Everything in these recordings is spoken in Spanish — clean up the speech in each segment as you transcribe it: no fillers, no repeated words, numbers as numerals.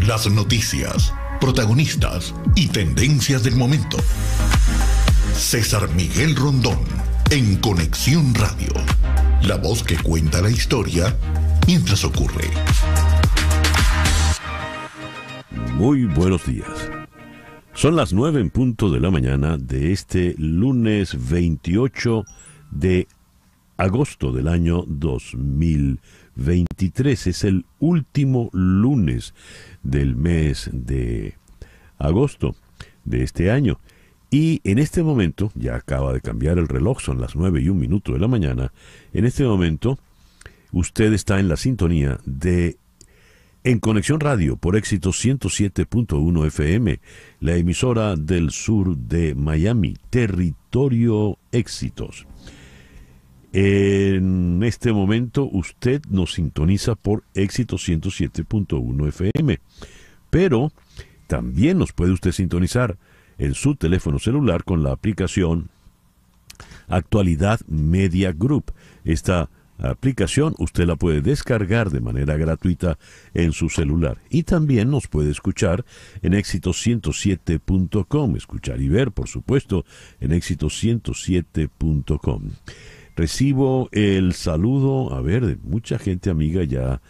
Las noticias, protagonistas y tendencias del momento. César Miguel Rondón, en Conexión Radio. La voz que cuenta la historia mientras ocurre. Muy buenos días. Son las 9 en punto de la mañana de este lunes 28 de agosto del año 2023. Es el último lunes del mes de agosto de este año. Y en este momento, ya acaba de cambiar el reloj, son las 9:01 de la mañana. En este momento, usted está en la sintonía de En Conexión Radio por Éxito 107.1 FM, la emisora del sur de Miami, Territorio Éxitos. En este momento usted nos sintoniza por Éxito 107.1 FM, pero también nos puede usted sintonizar en su teléfono celular con la aplicación Actualidad Media Group. Esta aplicación usted la puede descargar de manera gratuita en su celular y también nos puede escuchar en éxito107.com, escuchar y ver, por supuesto, en éxito107.com. Recibo el saludo, de mucha gente amiga ya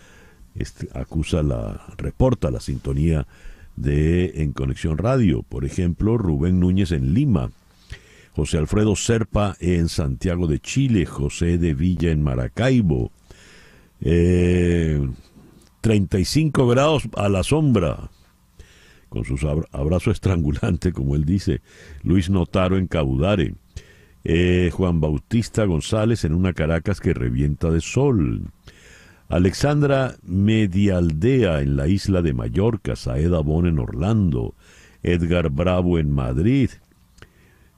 reporta la sintonía de En Conexión Radio. Por ejemplo, Rubén Núñez en Lima, José Alfredo Serpa en Santiago de Chile, José de Villa en Maracaibo, 35 grados a la sombra, con su abrazo estrangulante, como él dice, Luis Notaro en Caudare, Juan Bautista González en una Caracas que revienta de sol, Alexandra Medialdea en la isla de Mallorca, Saeda Bon en Orlando, Edgar Bravo en Madrid,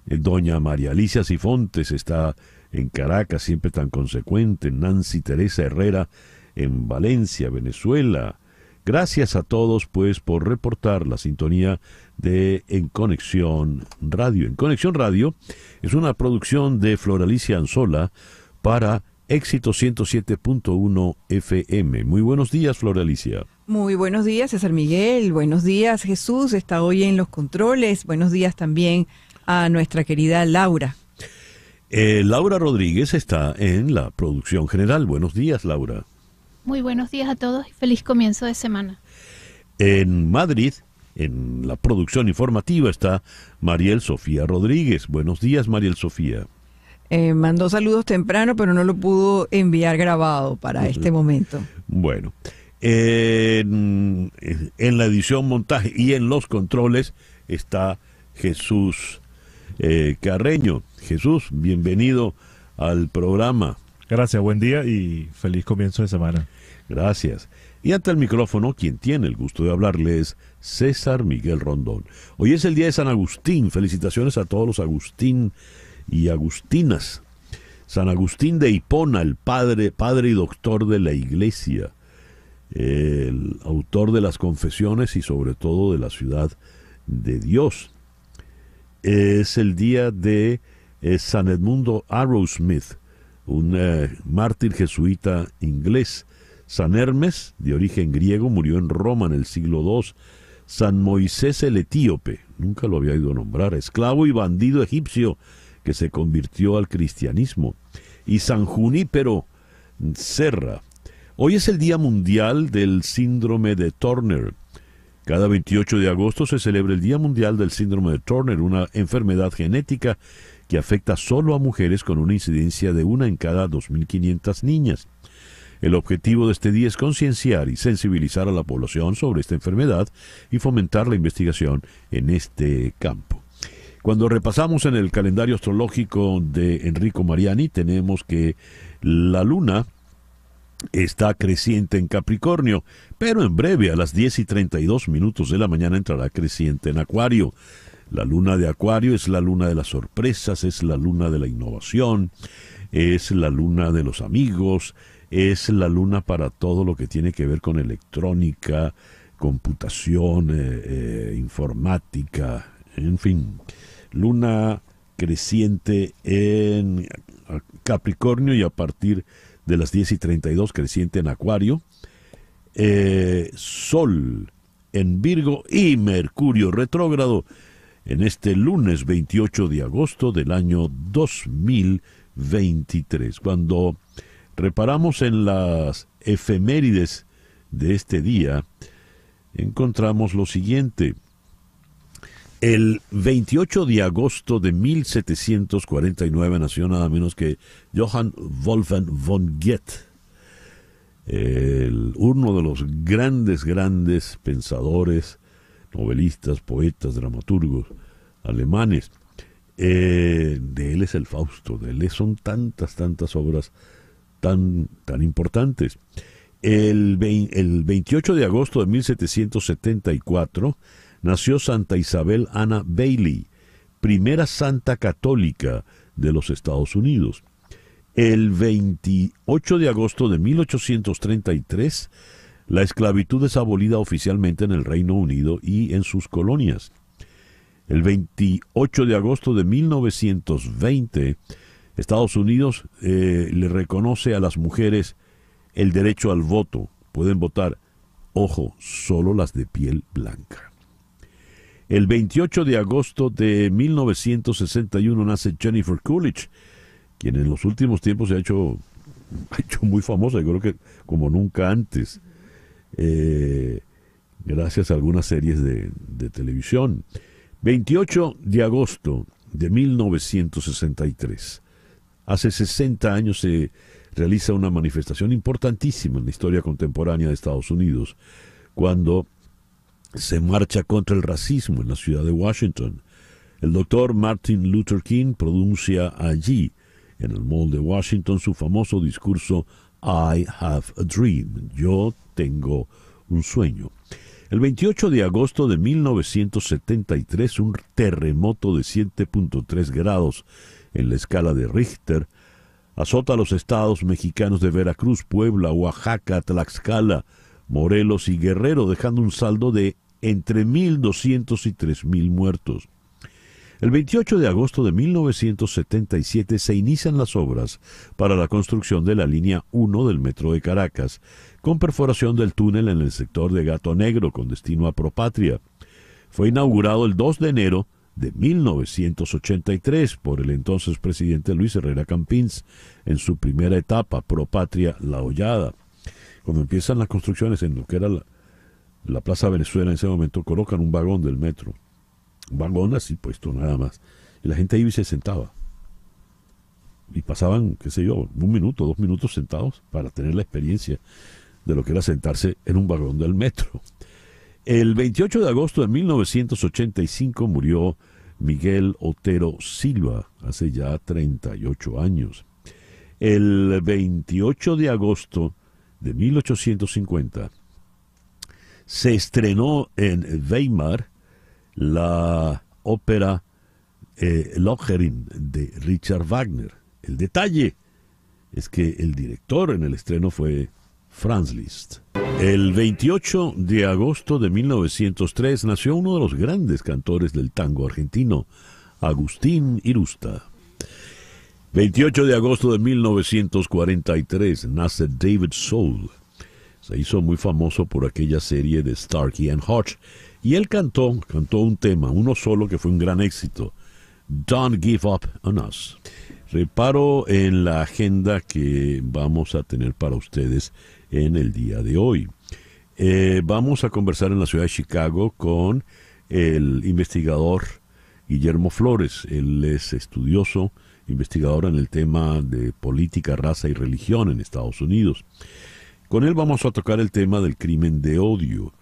doña María Alicia Sifontes está en Caracas, siempre tan consecuente, Nancy Teresa Herrera en Valencia, Venezuela. Gracias a todos, pues, por reportar la sintonía de En Conexión Radio. En Conexión Radio es una producción de Floralicia Anzola para Éxito 107.1 FM. Muy buenos días, Floralicia. Muy buenos días, César Miguel. Buenos días, Jesús. Está hoy en los controles. Buenos días también a nuestra querida Laura. Laura Rodríguez está en la producción general. Buenos días, Laura. Muy buenos días a todos y feliz comienzo de semana. En Madrid, en la producción informativa, está Mariel Sofía Rodríguez. Buenos días, Mariel Sofía. Mandó saludos temprano, pero no lo pudo enviar grabado para este momento. Bueno, en la edición, montaje y en los controles está Jesús Carreño. Jesús, bienvenido al programa. Gracias, buen día y feliz comienzo de semana. Gracias. Y ante el micrófono, quien tiene el gusto de hablarle es César Miguel Rondón. Hoy es el día de San Agustín. Felicitaciones a todos los Agustín y Agustinas. San Agustín de Hipona, el padre y doctor de la Iglesia, el autor de las confesiones y sobre todo de la ciudad de Dios. Es el día de San Edmundo Arrowsmith, un mártir jesuita inglés. San Hermes, de origen griego, murió en Roma en el siglo II. San Moisés el Etíope, nunca lo había oído nombrar, esclavo y bandido egipcio que se convirtió al cristianismo. Y San Junípero Serra. Hoy es el Día Mundial del Síndrome de Turner. Cada 28 de agosto se celebra el Día Mundial del Síndrome de Turner, una enfermedad genética que afecta solo a mujeres con una incidencia de 1 en cada 2.500 niñas. El objetivo de este día es concienciar y sensibilizar a la población sobre esta enfermedad y fomentar la investigación en este campo. Cuando repasamos en el calendario astrológico de Enrico Mariani, tenemos que la luna está creciente en Capricornio, pero en breve, a las 10:32 de la mañana, entrará creciente en Acuario. La luna de Acuario es la luna de las sorpresas, es la luna de la innovación, es la luna de los amigos, es la luna para todo lo que tiene que ver con electrónica, computación, informática, en fin. Luna creciente en Capricornio y a partir de las 10:32 creciente en Acuario. Sol en Virgo y Mercurio retrógrado en este lunes 28 de agosto del año 2023. Cuando reparamos en las efemérides de este día, encontramos lo siguiente. El 28 de agosto de 1749 nació nada menos que Johann Wolfgang von Goethe, uno de los grandes pensadores, novelistas, poetas, dramaturgos alemanes. De él es el Fausto, de él son tantas obras tan importantes. El 28 de agosto de 1774 nació Santa Isabel Anna Bailey, primera santa católica de los Estados Unidos. El 28 de agosto de 1833, la esclavitud es abolida oficialmente en el Reino Unido y en sus colonias. El 28 de agosto de 1920, Estados Unidos le reconoce a las mujeres el derecho al voto. Pueden votar, ojo, solo las de piel blanca. El 28 de agosto de 1961 nace Jennifer Coolidge, quien en los últimos tiempos se ha hecho muy famosa, yo creo que como nunca antes, gracias a algunas series de televisión. 28 de agosto de 1963, hace 60 años se realiza una manifestación importantísima en la historia contemporánea de Estados Unidos, cuando se marcha contra el racismo en la ciudad de Washington. El doctor Martin Luther King pronuncia allí, en el Mall de Washington, su famoso discurso I have a dream, yo tengo un sueño. El 28 de agosto de 1973, un terremoto de 7.3 grados en la escala de Richter azota a los estados mexicanos de Veracruz, Puebla, Oaxaca, Tlaxcala, Morelos y Guerrero, dejando un saldo de entre 1.200 y 3.000 muertos. El 28 de agosto de 1977 se inician las obras para la construcción de la línea 1 del metro de Caracas, con perforación del túnel en el sector de Gato Negro con destino a Propatria. Fue inaugurado el 2 de enero de 1983 por el entonces presidente Luis Herrera Campins en su primera etapa, Propatria La Hollada. Cuando empiezan las construcciones en lo que era la Plaza Venezuela, en ese momento colocan un vagón del metro, un vagón así puesto nada más, y la gente iba y se sentaba, y pasaban, qué sé yo, 1 minuto, 2 minutos sentados para tener la experiencia de lo que era sentarse en un vagón del metro. El 28 de agosto de 1985 murió Miguel Otero Silva, hace ya 38 años. El 28 de agosto de 1850 se estrenó en Weimar la ópera Lohengrin de Richard Wagner. El detalle es que el director en el estreno fue Franz Liszt. El 28 de agosto de 1903 nació uno de los grandes cantores del tango argentino, Agustín Irusta. 28 de agosto de 1943 nace David Soul. Se hizo muy famoso por aquella serie de Starkey and Hutch, y él cantó un tema, uno solo, que fue un gran éxito, Don't Give Up on Us. Reparo en la agenda que vamos a tener para ustedes en el día de hoy. Vamos a conversar en la ciudad de Chicago con el investigador Guillermo Flores. Él es estudioso, investigador en el tema de política, raza y religión en Estados Unidos. Con él vamos a tocar el tema del crimen de odio,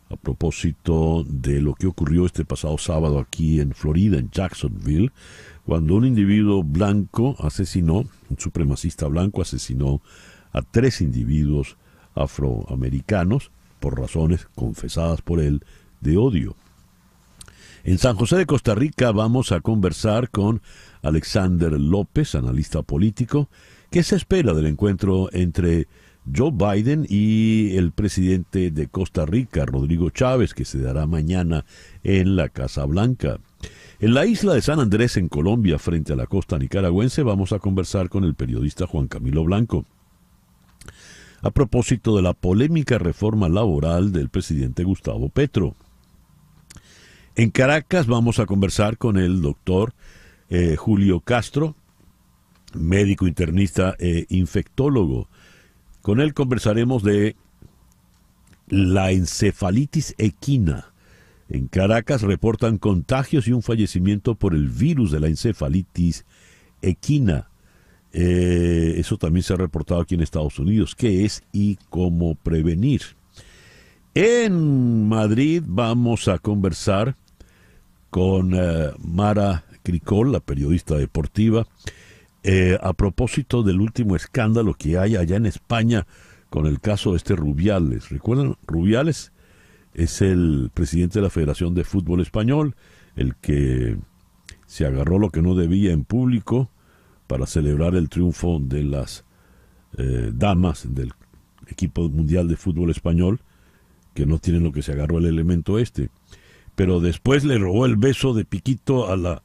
a propósito de lo que ocurrió este pasado sábado aquí en Florida, en Jacksonville, cuando un individuo blanco un supremacista blanco asesinó a 3 individuos afroamericanos por razones confesadas por él de odio. En San José de Costa Rica vamos a conversar con Alexander López, analista político. ¿Qué se espera del encuentro entre Joe Biden y el presidente de Costa Rica, Rodrigo Chávez, que se dará mañana en la Casa Blanca? En la isla de San Andrés, en Colombia, frente a la costa nicaragüense, vamos a conversar con el periodista Juan Camilo Blanco. a propósito de la polémica reforma laboral del presidente Gustavo Petro. En Caracas vamos a conversar con el doctor Julio Castro, médico internista e infectólogo. Con él conversaremos de la encefalitis equina. En Caracas reportan contagios y un fallecimiento por el virus de la encefalitis equina. Eso también se ha reportado aquí en Estados Unidos. ¿Qué es y cómo prevenir? En Madrid vamos a conversar con Mara Cricol, la periodista deportiva, a propósito del último escándalo que hay allá en España con el caso de Rubiales. ¿Recuerdan? Rubiales es el presidente de la Federación de Fútbol Español, el que se agarró lo que no debía en público para celebrar el triunfo de las damas del equipo mundial de fútbol español, que no tienen lo que se agarró el elemento este. Pero después le robó el beso de piquito a la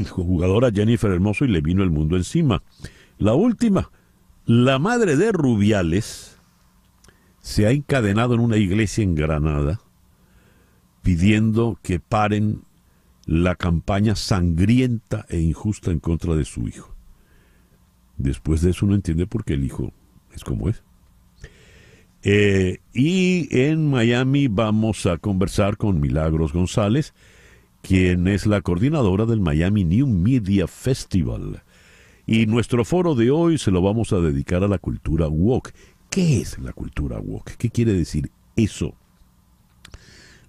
jugadora Jennifer Hermoso y le vino el mundo encima. La última, la madre de Rubiales se ha encadenado en una iglesia en Granada pidiendo que paren la campaña sangrienta e injusta en contra de su hijo. Después de eso uno entiende por qué el hijo es como es. Y en Miami vamos a conversar con Milagros González, quien es la coordinadora del Miami New Media Festival. Y nuestro foro de hoy se lo vamos a dedicar a la cultura woke. ¿Qué es la cultura woke? ¿Qué quiere decir eso?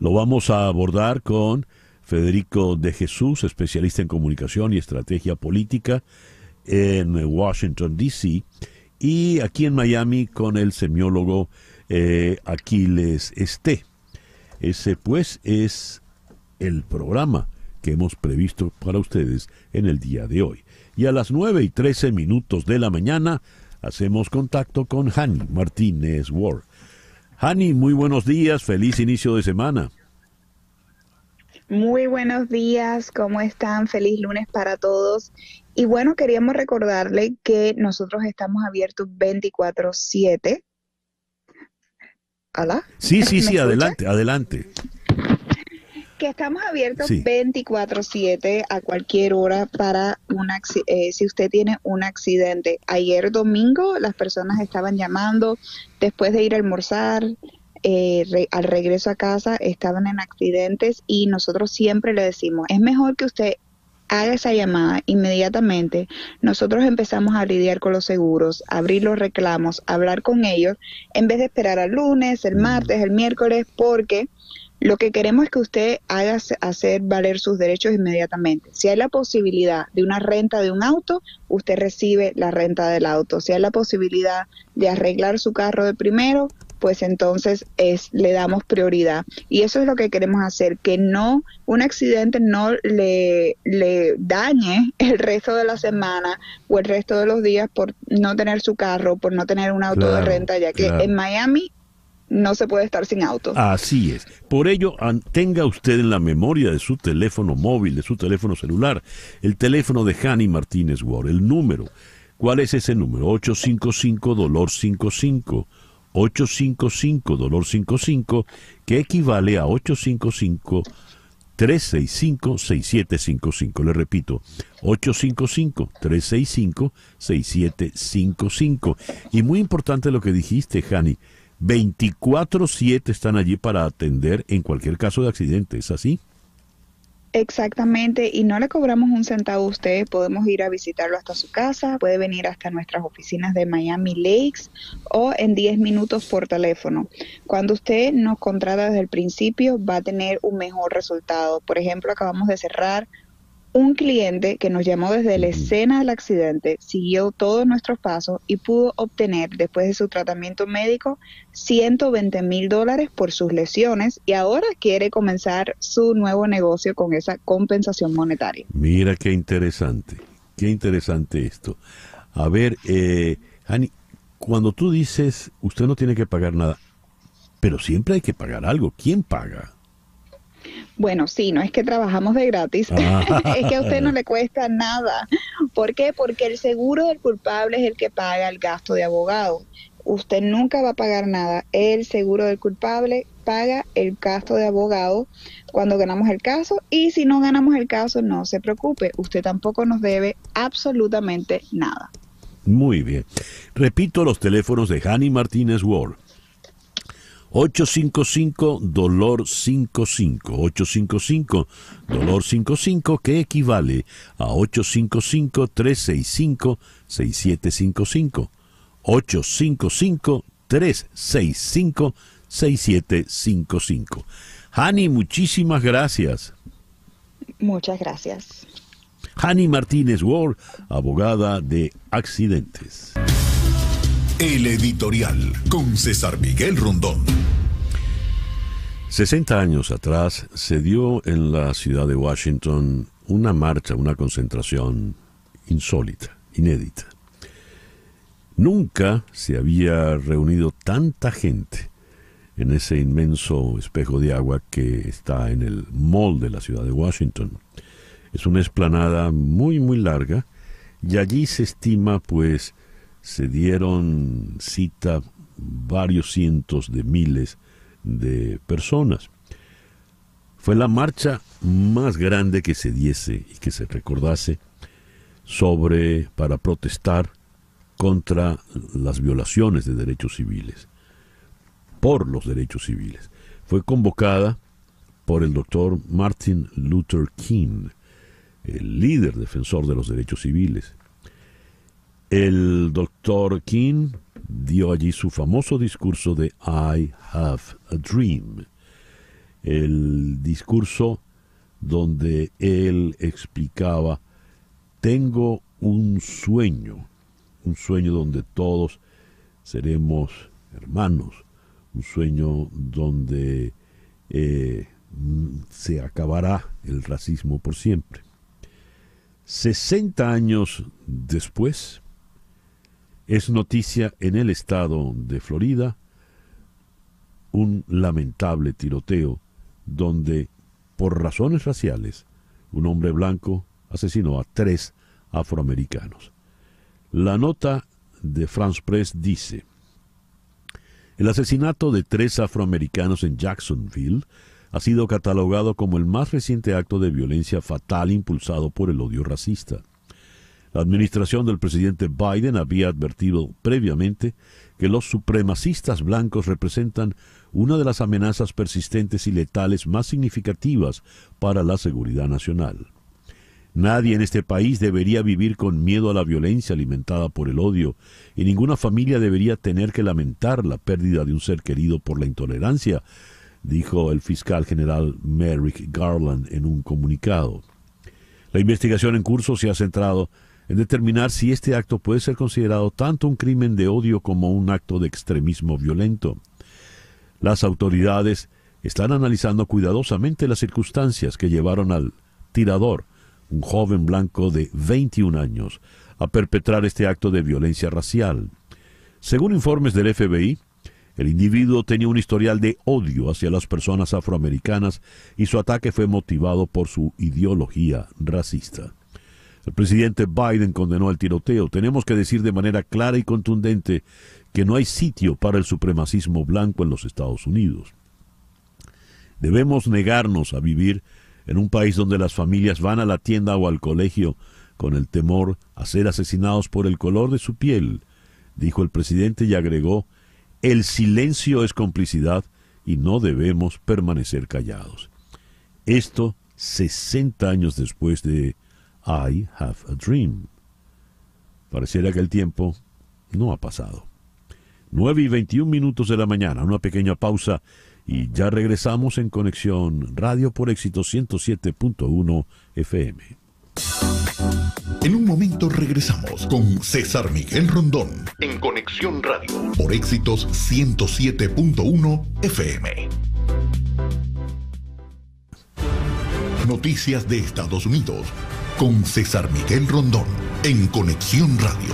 Lo vamos a abordar con Federico de Jesús, especialista en comunicación y estrategia política en Washington, D.C., y aquí en Miami con el semiólogo Aquiles Esté. Ese pues es el programa que hemos previsto para ustedes en el día de hoy. Y a las 9:13 de la mañana hacemos contacto con Hani Martínez Ward. Hani, muy buenos días, feliz inicio de semana. Muy buenos días, ¿cómo están? Feliz lunes para todos. Y bueno, queríamos recordarle que nosotros estamos abiertos 24/7. ¿Hola? Sí, ¿Me adelante, adelante. Que estamos abiertos Sí. 24/7 a cualquier hora para si usted tiene un accidente. Ayer domingo las personas estaban llamando después de ir a almorzar, al regreso a casa estaban en accidentes y nosotros siempre le decimos, es mejor que usted haga esa llamada inmediatamente. Nosotros empezamos a lidiar con los seguros, abrir los reclamos, hablar con ellos, en vez de esperar al lunes, el martes, el miércoles, porque lo que queremos es que usted haga hacer valer sus derechos inmediatamente. Si hay la posibilidad de una renta de un auto, usted recibe la renta del auto. Si hay la posibilidad de arreglar su carro de primero, pues entonces le damos prioridad. Y eso es lo que queremos hacer, que no un accidente no le dañe el resto de la semana o el resto de los días por no tener su carro, por no tener un auto de renta, ya que en Miami no se puede estar sin auto. Así es. Por ello, tenga usted en la memoria de su teléfono móvil, de su teléfono celular, el teléfono de Hani Martínez Ward, el número. ¿Cuál es ese número? 855-DOLOR-55. 855-DOLOR-55, que equivale a 855-365-6755. Le repito, 855-365-6755. Y muy importante lo que dijiste, Hani, 24/7 están allí para atender en cualquier caso de accidente, ¿es así? Exactamente, y no le cobramos un centavo a usted, podemos ir a visitarlo hasta su casa, puede venir hasta nuestras oficinas de Miami Lakes o en 10 minutos por teléfono. Cuando usted nos contrata desde el principio va a tener un mejor resultado. Por ejemplo, acabamos de cerrar un cliente que nos llamó desde la escena del accidente, siguió todos nuestros pasos y pudo obtener, después de su tratamiento médico, $120,000 por sus lesiones y ahora quiere comenzar su nuevo negocio con esa compensación monetaria. Mira qué interesante esto. A ver, Hani, cuando tú dices usted no tiene que pagar nada, pero siempre hay que pagar algo, ¿quién paga? Bueno, sí, no es que trabajamos de gratis, es que a usted no le cuesta nada. ¿Por qué? Porque el seguro del culpable es el que paga el gasto de abogado. usted nunca va a pagar nada. El seguro del culpable paga el gasto de abogado cuando ganamos el caso, y si no ganamos el caso, no se preocupe, usted tampoco nos debe absolutamente nada. Muy bien. Repito los teléfonos de Hani Martínez Ward. 855-DOLOR-55, 855-DOLOR-55, que equivale a 855-365-6755, 855-365-6755. Hani, muchísimas gracias. Muchas gracias. Hani Martínez Ward, abogada de accidentes. El editorial con César Miguel Rondón. 60 años atrás se dio en la ciudad de Washington una marcha, una concentración insólita, inédita. Nunca se había reunido tanta gente en ese inmenso espejo de agua que está en el mall de la ciudad de Washington. Es una explanada muy, muy larga, y allí se estima, pues, se dieron cita varios cientos de miles de personas. Fue la marcha más grande que se diese y que se recordase para protestar contra las violaciones de derechos civiles, por los derechos civiles. Fue convocada por el doctor Martin Luther King, el líder defensor de los derechos civiles. El doctor King dio allí su famoso discurso de I Have a Dream, el discurso donde él explicaba: tengo un sueño donde todos seremos hermanos, un sueño donde se acabará el racismo por siempre. 60 años después, es noticia en el estado de Florida un lamentable tiroteo donde, por razones raciales, un hombre blanco asesinó a 3 afroamericanos. La nota de France Press dice: el asesinato de 3 afroamericanos en Jacksonville ha sido catalogado como el más reciente acto de violencia fatal impulsado por el odio racista. La administración del presidente Biden había advertido previamente que los supremacistas blancos representan una de las amenazas persistentes y letales más significativas para la seguridad nacional. Nadie en este país debería vivir con miedo a la violencia alimentada por el odio, y ninguna familia debería tener que lamentar la pérdida de un ser querido por la intolerancia, dijo el fiscal general Merrick Garland en un comunicado. La investigación en curso se ha centrado en determinar si este acto puede ser considerado tanto un crimen de odio como un acto de extremismo violento. Las autoridades están analizando cuidadosamente las circunstancias que llevaron al tirador, un joven blanco de 21 años, a perpetrar este acto de violencia racial. Según informes del FBI, el individuo tenía un historial de odio hacia las personas afroamericanas y su ataque fue motivado por su ideología racista. El presidente Biden condenó el tiroteo. Tenemos que decir de manera clara y contundente que no hay sitio para el supremacismo blanco en los Estados Unidos. Debemos negarnos a vivir en un país donde las familias van a la tienda o al colegio con el temor a ser asesinados por el color de su piel, dijo el presidente, y agregó: el silencio es complicidad y no debemos permanecer callados. Esto 60 años después de I Have a Dream. Pareciera que el tiempo no ha pasado. 9:21 de la mañana, una pequeña pausa y ya regresamos en Conexión Radio por Éxito 107.1 FM. En un momento regresamos con César Miguel Rondón en Conexión Radio por Éxitos 107.1 FM. Noticias de Estados Unidos con César Miguel Rondón en Conexión Radio.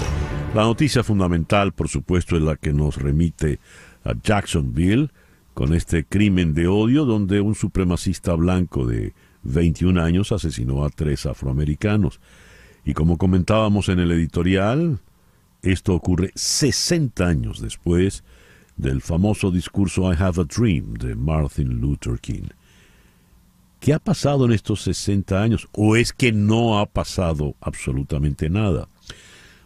La noticia fundamental, por supuesto, es la que nos remite a Jacksonville, con este crimen de odio donde un supremacista blanco de 21 años asesinó a 3 afroamericanos. Y como comentábamos en el editorial, esto ocurre 60 años después del famoso discurso I Have a Dream de Martin Luther King. ¿Qué ha pasado en estos 60 años? ¿O es que no ha pasado absolutamente nada?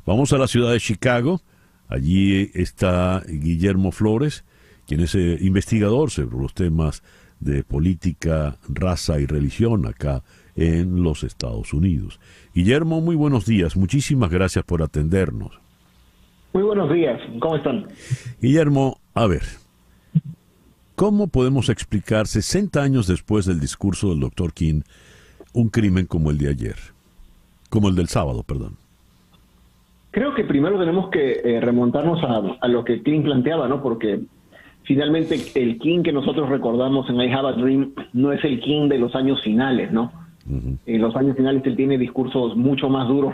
Vamos a la ciudad de Chicago. Allí está Guillermo Flores, quien es investigador sobre los temas de política, raza y religión acá en los Estados Unidos. Guillermo, muy buenos días. Muchísimas gracias por atendernos. Muy buenos días. ¿Cómo están? Guillermo, a ver, ¿cómo podemos explicar 60 años después del discurso del Dr. King un crimen como el de ayer? Como el del sábado, perdón. Creo que primero tenemos que remontarnos a lo que King planteaba, ¿no? Porque finalmente el King que nosotros recordamos en I Have a Dream no es el King de los años finales, ¿no? En los años finales él tiene discursos mucho más duros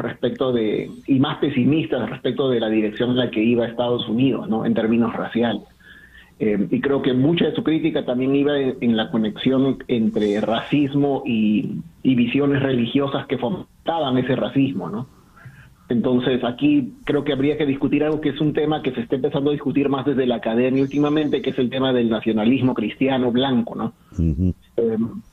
y más pesimistas respecto de la dirección en la que iba Estados Unidos, ¿no? En términos raciales. Y creo que mucha de su crítica también iba en la conexión entre racismo y visiones religiosas que fomentaban ese racismo, ¿no? Entonces aquí creo que habría que discutir algo que es un tema que se está empezando a discutir más desde la academia últimamente, que es el tema del nacionalismo cristiano blanco, ¿no?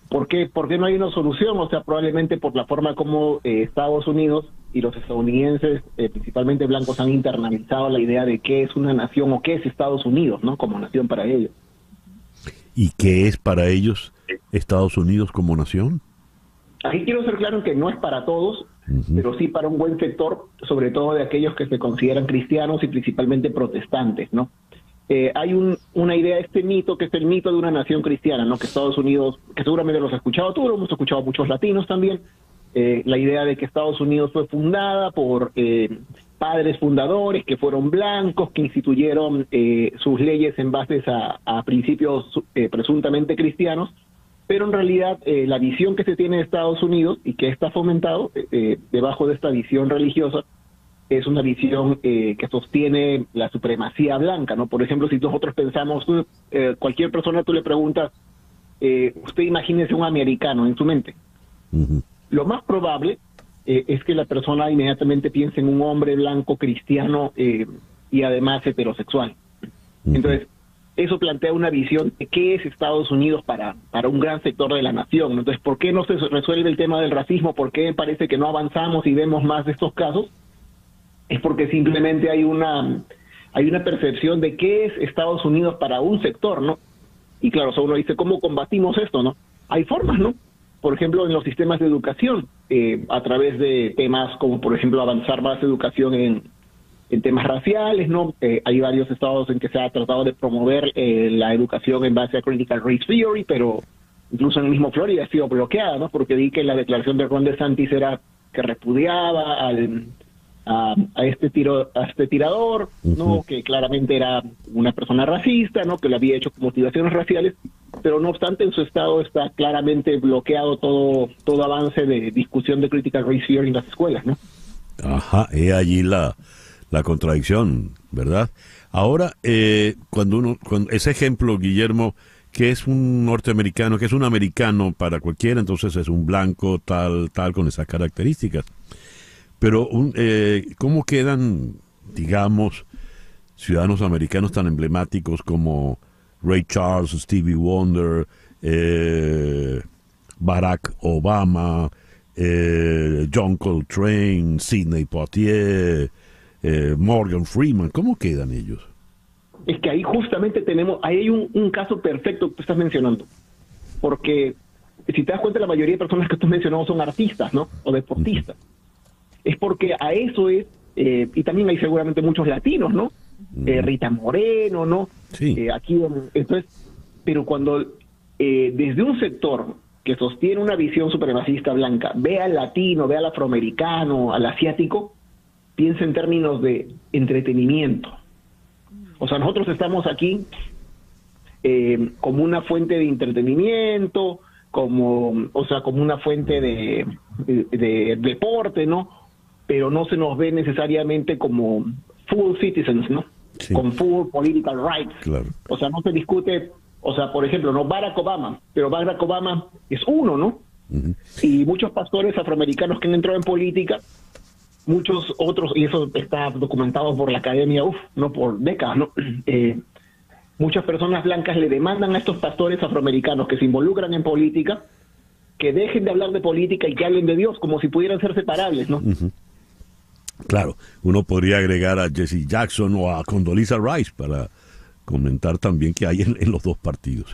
¿Por qué no hay una solución? O sea, probablemente por la forma como Estados Unidos y los estadounidenses, principalmente blancos, han internalizado la idea de qué es una nación o qué es Estados Unidos, ¿no? Como nación para ellos. ¿Y qué es para ellos Estados Unidos como nación? Aquí quiero ser claro en que no es para todos, pero sí para un buen sector, sobre todo de aquellos que se consideran cristianos y principalmente protestantes, ¿no? Hay una idea, este mito, que es el mito de una nación cristiana, ¿no? Que Estados Unidos, que seguramente los has escuchado tú, lo hemos escuchado muchos latinos también, la idea de que Estados Unidos fue fundada por padres fundadores que fueron blancos, que instituyeron sus leyes en base a principios presuntamente cristianos, pero en realidad la visión que se tiene de Estados Unidos y que está fomentado debajo de esta visión religiosa es una visión que sostiene la supremacía blanca, ¿no? Por ejemplo, si nosotros pensamos, cualquier persona tú le preguntas, usted imagínese un americano en su mente. Lo más probable es que la persona inmediatamente piense en un hombre blanco cristiano y además heterosexual. Entonces, eso plantea una visión de qué es Estados Unidos para un gran sector de la nación. Entonces, ¿por qué no se resuelve el tema del racismo? ¿Por qué parece que no avanzamos y vemos más de estos casos? Es porque simplemente hay una percepción de qué es Estados Unidos para un sector, ¿no? Y claro, uno dice, ¿cómo combatimos esto, no? Hay formas, ¿no? Por ejemplo, en los sistemas de educación, a través de temas como, por ejemplo, avanzar más educación en temas raciales, ¿no? Hay varios estados en que se ha tratado de promover la educación en base a Critical Race Theory, pero incluso en el mismo Florida ha sido bloqueada, ¿no? Porque vi que la declaración de Ron DeSantis era que repudiaba a este tirador, ¿no? Que claramente era una persona racista, ¿no? Que lo había hecho con motivaciones raciales, pero no obstante en su estado está claramente bloqueado todo avance de discusión de Critical Race Theory en las escuelas, ¿no? Ajá, he allí la contradicción, ¿verdad? Ahora, cuando ese ejemplo, Guillermo, que es un norteamericano, que es un americano para cualquiera, entonces es un blanco tal con esas características. Pero, ¿cómo quedan, digamos, ciudadanos americanos tan emblemáticos como Ray Charles, Stevie Wonder, Barack Obama, John Coltrane, Sidney Poitier, Morgan Freeman? ¿Cómo quedan ellos? Es que ahí justamente hay un caso perfecto que tú estás mencionando, porque si te das cuenta la mayoría de personas que tú has mencionado son artistas, ¿no? O deportistas. Es porque a eso es, y también hay seguramente muchos latinos, ¿no? Rita Moreno, ¿no? Sí. Entonces, pero cuando desde un sector que sostiene una visión supremacista blanca, ve al latino, ve al afroamericano, al asiático, piensa en términos de entretenimiento. O sea, nosotros estamos aquí como una fuente de entretenimiento, como una fuente de deporte, ¿no? Pero no se nos ve necesariamente como full citizens, ¿no? Sí. Con full political rights. Claro. O sea, no se discute, o sea, por ejemplo, no Barack Obama, pero Barack Obama es uno, ¿no? Y muchos pastores afroamericanos que han entrado en política muchos otros, y eso está documentado por la academia, no por décadas, ¿no? Muchas personas blancas le demandan a estos pastores afroamericanos que se involucran en política que dejen de hablar de política y que hablen de Dios, como si pudieran ser separables, ¿no? Claro, uno podría agregar a Jesse Jackson o a Condoleezza Rice para comentar también que hay en los dos partidos.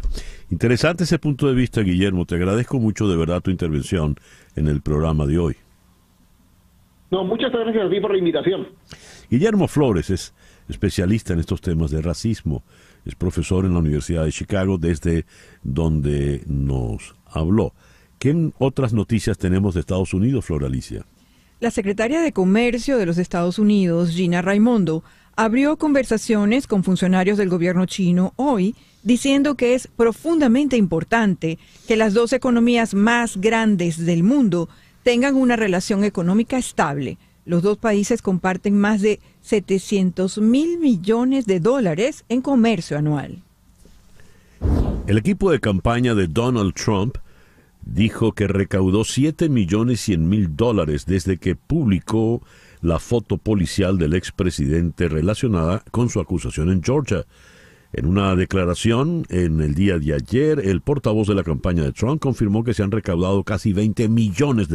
Interesante ese punto de vista, Guillermo. Te agradezco mucho de verdad tu intervención en el programa de hoy. No, muchas gracias a ti por la invitación. Guillermo Flores es especialista en estos temas de racismo. Es profesor en la Universidad de Chicago, desde donde nos habló. ¿Qué otras noticias tenemos de Estados Unidos, Flor Alicia? La secretaria de Comercio de los Estados Unidos, Gina Raimondo, abrió conversaciones con funcionarios del gobierno chino hoy, diciendo que es profundamente importante que las dos economías más grandes del mundo tengan una relación económica estable. Los dos países comparten más de 700.000 millones de dólares en comercio anual. El equipo de campaña de Donald Trump dijo que recaudó $7.100.000 desde que publicó la foto policial del expresidente relacionada con su acusación en Georgia. En una declaración en el día de ayer, el portavoz de la campaña de Trump confirmó que se han recaudado casi $20 millones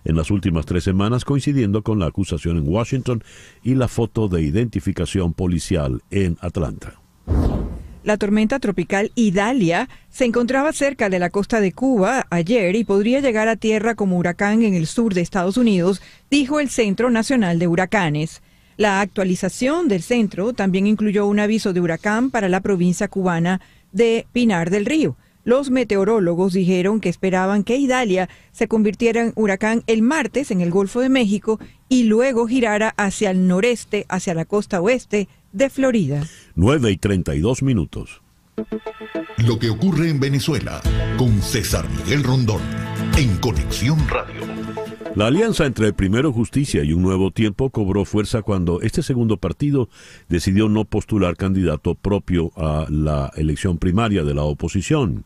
en las últimas 3 semanas, coincidiendo con la acusación en Washington y la foto de identificación policial en Atlanta. La tormenta tropical Idalia se encontraba cerca de la costa de Cuba ayer y podría llegar a tierra como huracán en el sur de Estados Unidos, dijo el Centro Nacional de Huracanes. La actualización del centro también incluyó un aviso de huracán para la provincia cubana de Pinar del Río. Los meteorólogos dijeron que esperaban que Idalia se convirtiera en huracán el martes en el Golfo de México y luego girara hacia el noreste, hacia la costa oeste de Florida. 9:32. Lo que ocurre en Venezuela con César Miguel Rondón en Conexión Radio. La alianza entre Primero Justicia y Un Nuevo Tiempo cobró fuerza cuando este segundo partido decidió no postular candidato propio a la elección primaria de la oposición.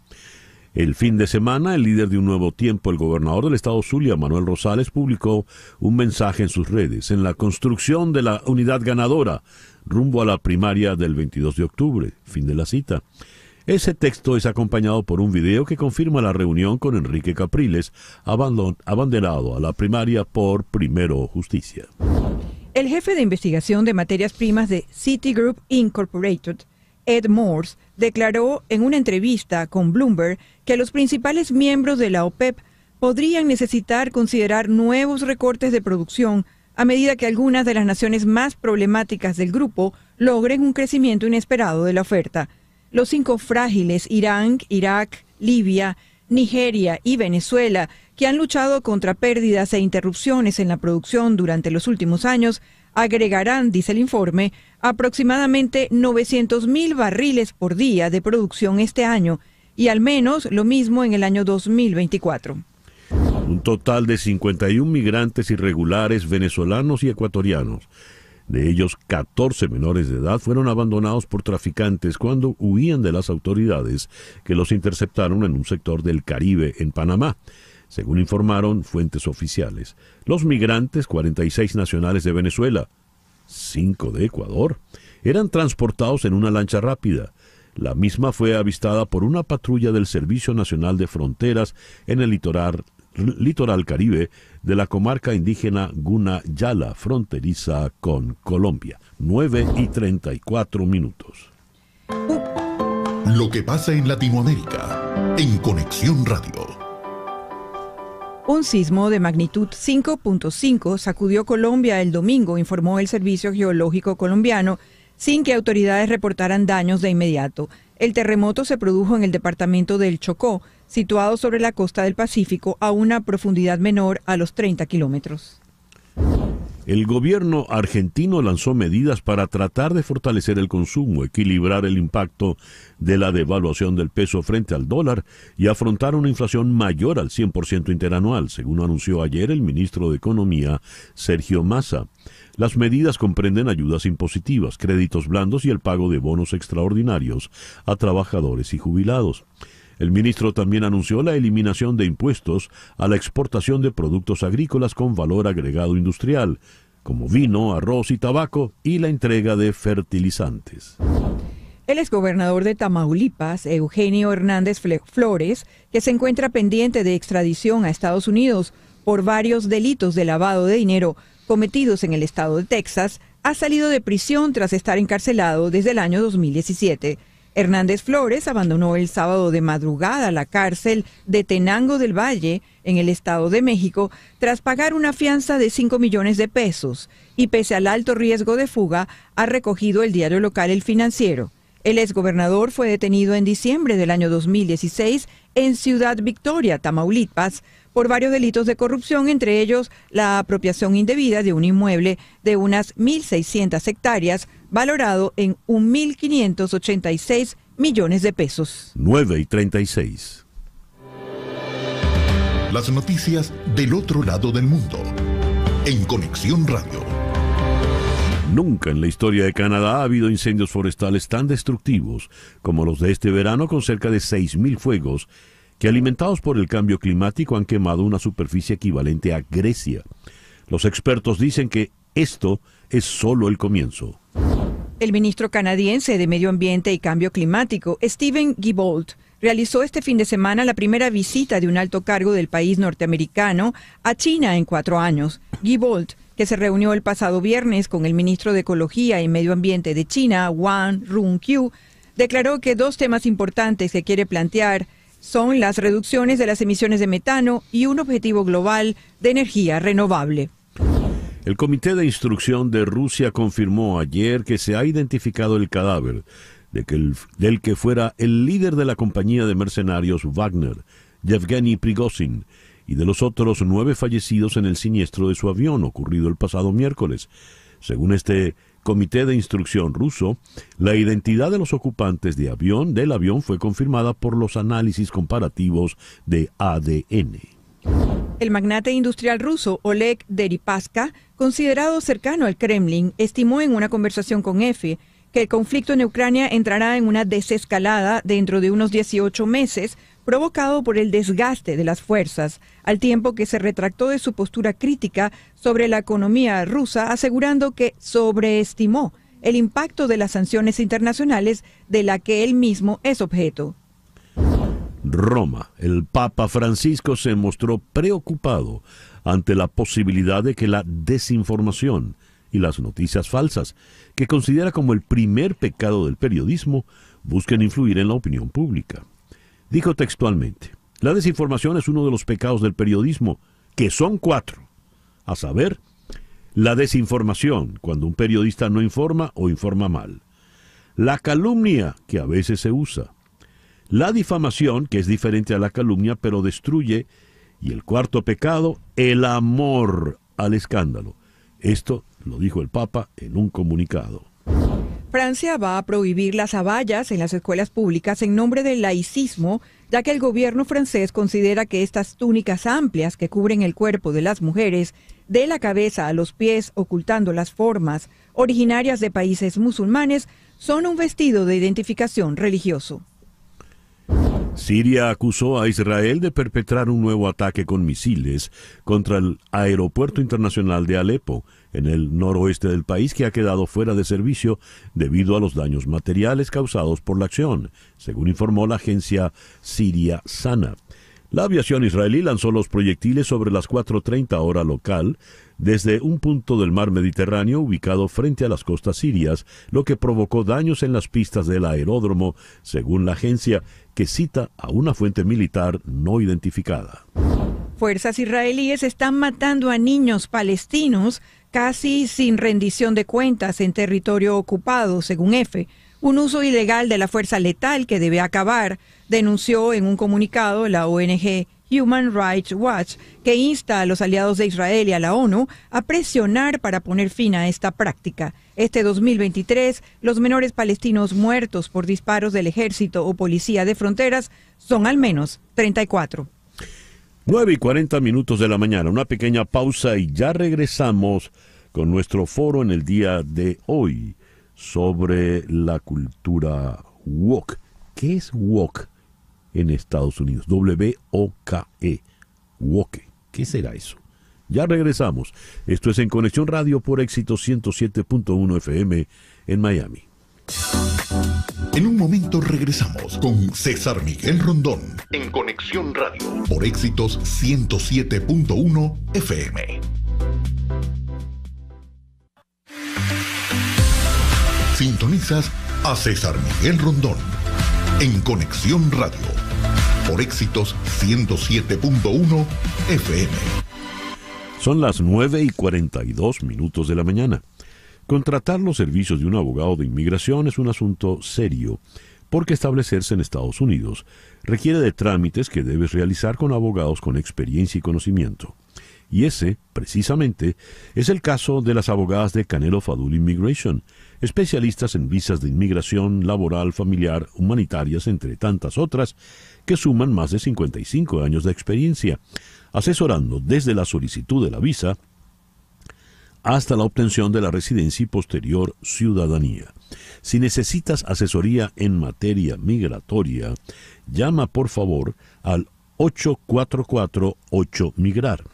El fin de semana, el líder de Un Nuevo Tiempo, el gobernador del estado Zulia, Manuel Rosales, publicó un mensaje en sus redes: en la construcción de la unidad ganadora rumbo a la primaria del 22 de octubre. Fin de la cita. Ese texto es acompañado por un video que confirma la reunión con Enrique Capriles, abanderado a la primaria por Primero Justicia. El jefe de investigación de materias primas de Citigroup Incorporated, Ed Morse, declaró en una entrevista con Bloomberg que los principales miembros de la OPEP podrían necesitar considerar nuevos recortes de producción a medida que algunas de las naciones más problemáticas del grupo logren un crecimiento inesperado de la oferta. Los 5 frágiles, Irán, Irak, Libia, Nigeria y Venezuela, que han luchado contra pérdidas e interrupciones en la producción durante los últimos años, agregarán, dice el informe, aproximadamente 900.000 barriles por día de producción este año y al menos lo mismo en el año 2024. Un total de 51 migrantes irregulares venezolanos y ecuatorianos. De ellos, 14 menores de edad fueron abandonados por traficantes cuando huían de las autoridades que los interceptaron en un sector del Caribe en Panamá, según informaron fuentes oficiales. Los migrantes, 46 nacionales de Venezuela, 5 de Ecuador, eran transportados en una lancha rápida. La misma fue avistada por una patrulla del Servicio Nacional de Fronteras en el litoral Caribe de la comarca indígena Gunayala, fronteriza con Colombia. 9:34. Lo que pasa en Latinoamérica en Conexión Radio. Un sismo de magnitud 5.5 sacudió Colombia el domingo, informó el Servicio Geológico Colombiano, sin que autoridades reportaran daños de inmediato. El terremoto se produjo en el departamento del Chocó, situado sobre la costa del Pacífico a una profundidad menor a los 30 kilómetros. El gobierno argentino lanzó medidas para tratar de fortalecer el consumo, equilibrar el impacto de la devaluación del peso frente al dólar y afrontar una inflación mayor al 100% interanual, según anunció ayer el ministro de Economía, Sergio Massa. Las medidas comprenden ayudas impositivas, créditos blandos y el pago de bonos extraordinarios a trabajadores y jubilados. El ministro también anunció la eliminación de impuestos a la exportación de productos agrícolas con valor agregado industrial, como vino, arroz y tabaco, y la entrega de fertilizantes. El exgobernador de Tamaulipas, Eugenio Hernández Flores, que se encuentra pendiente de extradición a Estados Unidos por varios delitos de lavado de dinero cometidos en el estado de Texas, ha salido de prisión tras estar encarcelado desde el año 2017. Hernández Flores abandonó el sábado de madrugada la cárcel de Tenango del Valle, en el Estado de México, tras pagar una fianza de 5 millones de pesos, y pese al alto riesgo de fuga, ha recogido el diario local El Financiero. El exgobernador fue detenido en diciembre del año 2016 en Ciudad Victoria, Tamaulipas, por varios delitos de corrupción, entre ellos la apropiación indebida de un inmueble de unas 1.600 hectáreas, valorado en 1.586 millones de pesos. 9:36. Las noticias del otro lado del mundo. En Conexión Radio. Nunca en la historia de Canadá ha habido incendios forestales tan destructivos como los de este verano, con cerca de 6.000 fuegos que, alimentados por el cambio climático, han quemado una superficie equivalente a Grecia. Los expertos dicen que esto es solo el comienzo. El ministro canadiense de Medio Ambiente y Cambio Climático, Steven Guilbeault, realizó este fin de semana la primera visita de un alto cargo del país norteamericano a China en 4 años. Guilbeault, que se reunió el pasado viernes con el ministro de Ecología y Medio Ambiente de China, Wang Runqiu, declaró que 2 temas importantes que quiere plantear son las reducciones de las emisiones de metano y un objetivo global de energía renovable. El Comité de Instrucción de Rusia confirmó ayer que se ha identificado el cadáver del que fuera el líder de la compañía de mercenarios Wagner, Yevgeny Prigozhin, y de los otros 9 fallecidos en el siniestro de su avión ocurrido el pasado miércoles. Según este Comité de Instrucción ruso, la identidad de los ocupantes del avión fue confirmada por los análisis comparativos de ADN. El magnate industrial ruso Oleg Deripaska, considerado cercano al Kremlin, estimó en una conversación con EFE que el conflicto en Ucrania entrará en una desescalada dentro de unos 18 meses, provocado por el desgaste de las fuerzas, al tiempo que se retractó de su postura crítica sobre la economía rusa, asegurando que sobreestimó el impacto de las sanciones internacionales de la que él mismo es objeto. Roma. El Papa Francisco se mostró preocupado ante la posibilidad de que la desinformación y las noticias falsas, que considera como el primer pecado del periodismo, busquen influir en la opinión pública. Dijo textualmente: la desinformación es uno de los pecados del periodismo, que son 4, a saber, la desinformación, cuando un periodista no informa o informa mal; la calumnia, que a veces se usa; la difamación, que es diferente a la calumnia pero destruye; y el 4º pecado, el amor al escándalo. Esto lo dijo el Papa en un comunicado. Francia va a prohibir las abayas en las escuelas públicas en nombre del laicismo, ya que el gobierno francés considera que estas túnicas amplias que cubren el cuerpo de las mujeres, de la cabeza a los pies, ocultando las formas originarias de países musulmanes, son un vestido de identificación religioso. Siria acusó a Israel de perpetrar un nuevo ataque con misiles contra el aeropuerto internacional de Alepo, en el noroeste del país, que ha quedado fuera de servicio debido a los daños materiales causados por la acción, según informó la agencia siria SANA. La aviación israelí lanzó los proyectiles sobre las 4:30 hora local desde un punto del mar Mediterráneo ubicado frente a las costas sirias, lo que provocó daños en las pistas del aeródromo, según la agencia, que cita a una fuente militar no identificada. Fuerzas israelíes están matando a niños palestinos casi sin rendición de cuentas en territorio ocupado, según EFE. Un uso ilegal de la fuerza letal que debe acabar, denunció en un comunicado la ONG Human Rights Watch, que insta a los aliados de Israel y a la ONU a presionar para poner fin a esta práctica. Este 2023, los menores palestinos muertos por disparos del ejército o policía de fronteras son al menos 34. 9:40 de la mañana, una pequeña pausa y ya regresamos con nuestro foro en el día de hoy sobre la cultura woke. ¿Qué es woke en Estados Unidos. W-O-K-E. Woke. ¿Qué será eso? Ya regresamos. Esto es En Conexión Radio por Éxito 107.1 FM en Miami. En un momento regresamos con César Miguel Rondón en Conexión Radio por Éxitos 107.1 FM. Sintonizas a César Miguel Rondón en Conexión Radio por Éxitos 107.1 FM. Son las 9:42 de la mañana. Contratar los servicios de un abogado de inmigración es un asunto serio, porque establecerse en Estados Unidos requiere de trámites que debes realizar con abogados con experiencia y conocimiento. Y ese, precisamente, es el caso de las abogadas de Canelo Fadul Immigration, especialistas en visas de inmigración, laboral, familiar, humanitarias, entre tantas otras, que suman más de 55 años de experiencia, asesorando desde la solicitud de la visa hasta la obtención de la residencia y posterior ciudadanía. Si necesitas asesoría en materia migratoria, llama por favor al 844-8MIGRAR.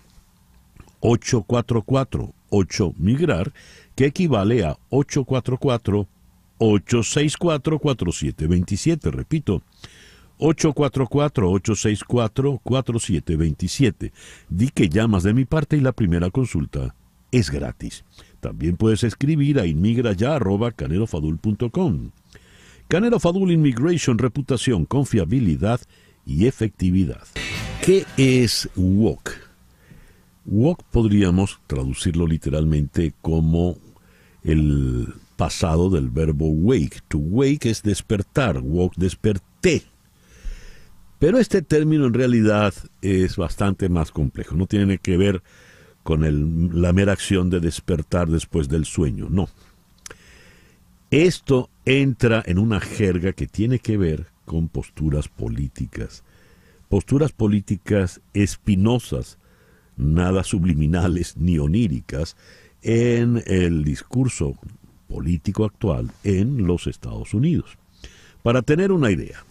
844-8MIGRAR, que equivale a 844-864-4727. Repito, 844-864-4727. Di que llamas de mi parte y la primera consulta es gratis. También puedes escribir a inmigraya@canelofadul.com. Canelo Fadul Immigration, reputación, confiabilidad y efectividad. ¿Qué es WOC? WOC podríamos traducirlo literalmente como el pasado del verbo wake. To wake es despertar, WOC, desperté. Pero este término en realidad es bastante más complejo. No tiene que ver con la mera acción de despertar después del sueño, no. Esto entra en una jerga que tiene que ver con posturas políticas espinosas, nada subliminales ni oníricas, en el discurso político actual en los Estados Unidos. Para tener una idea,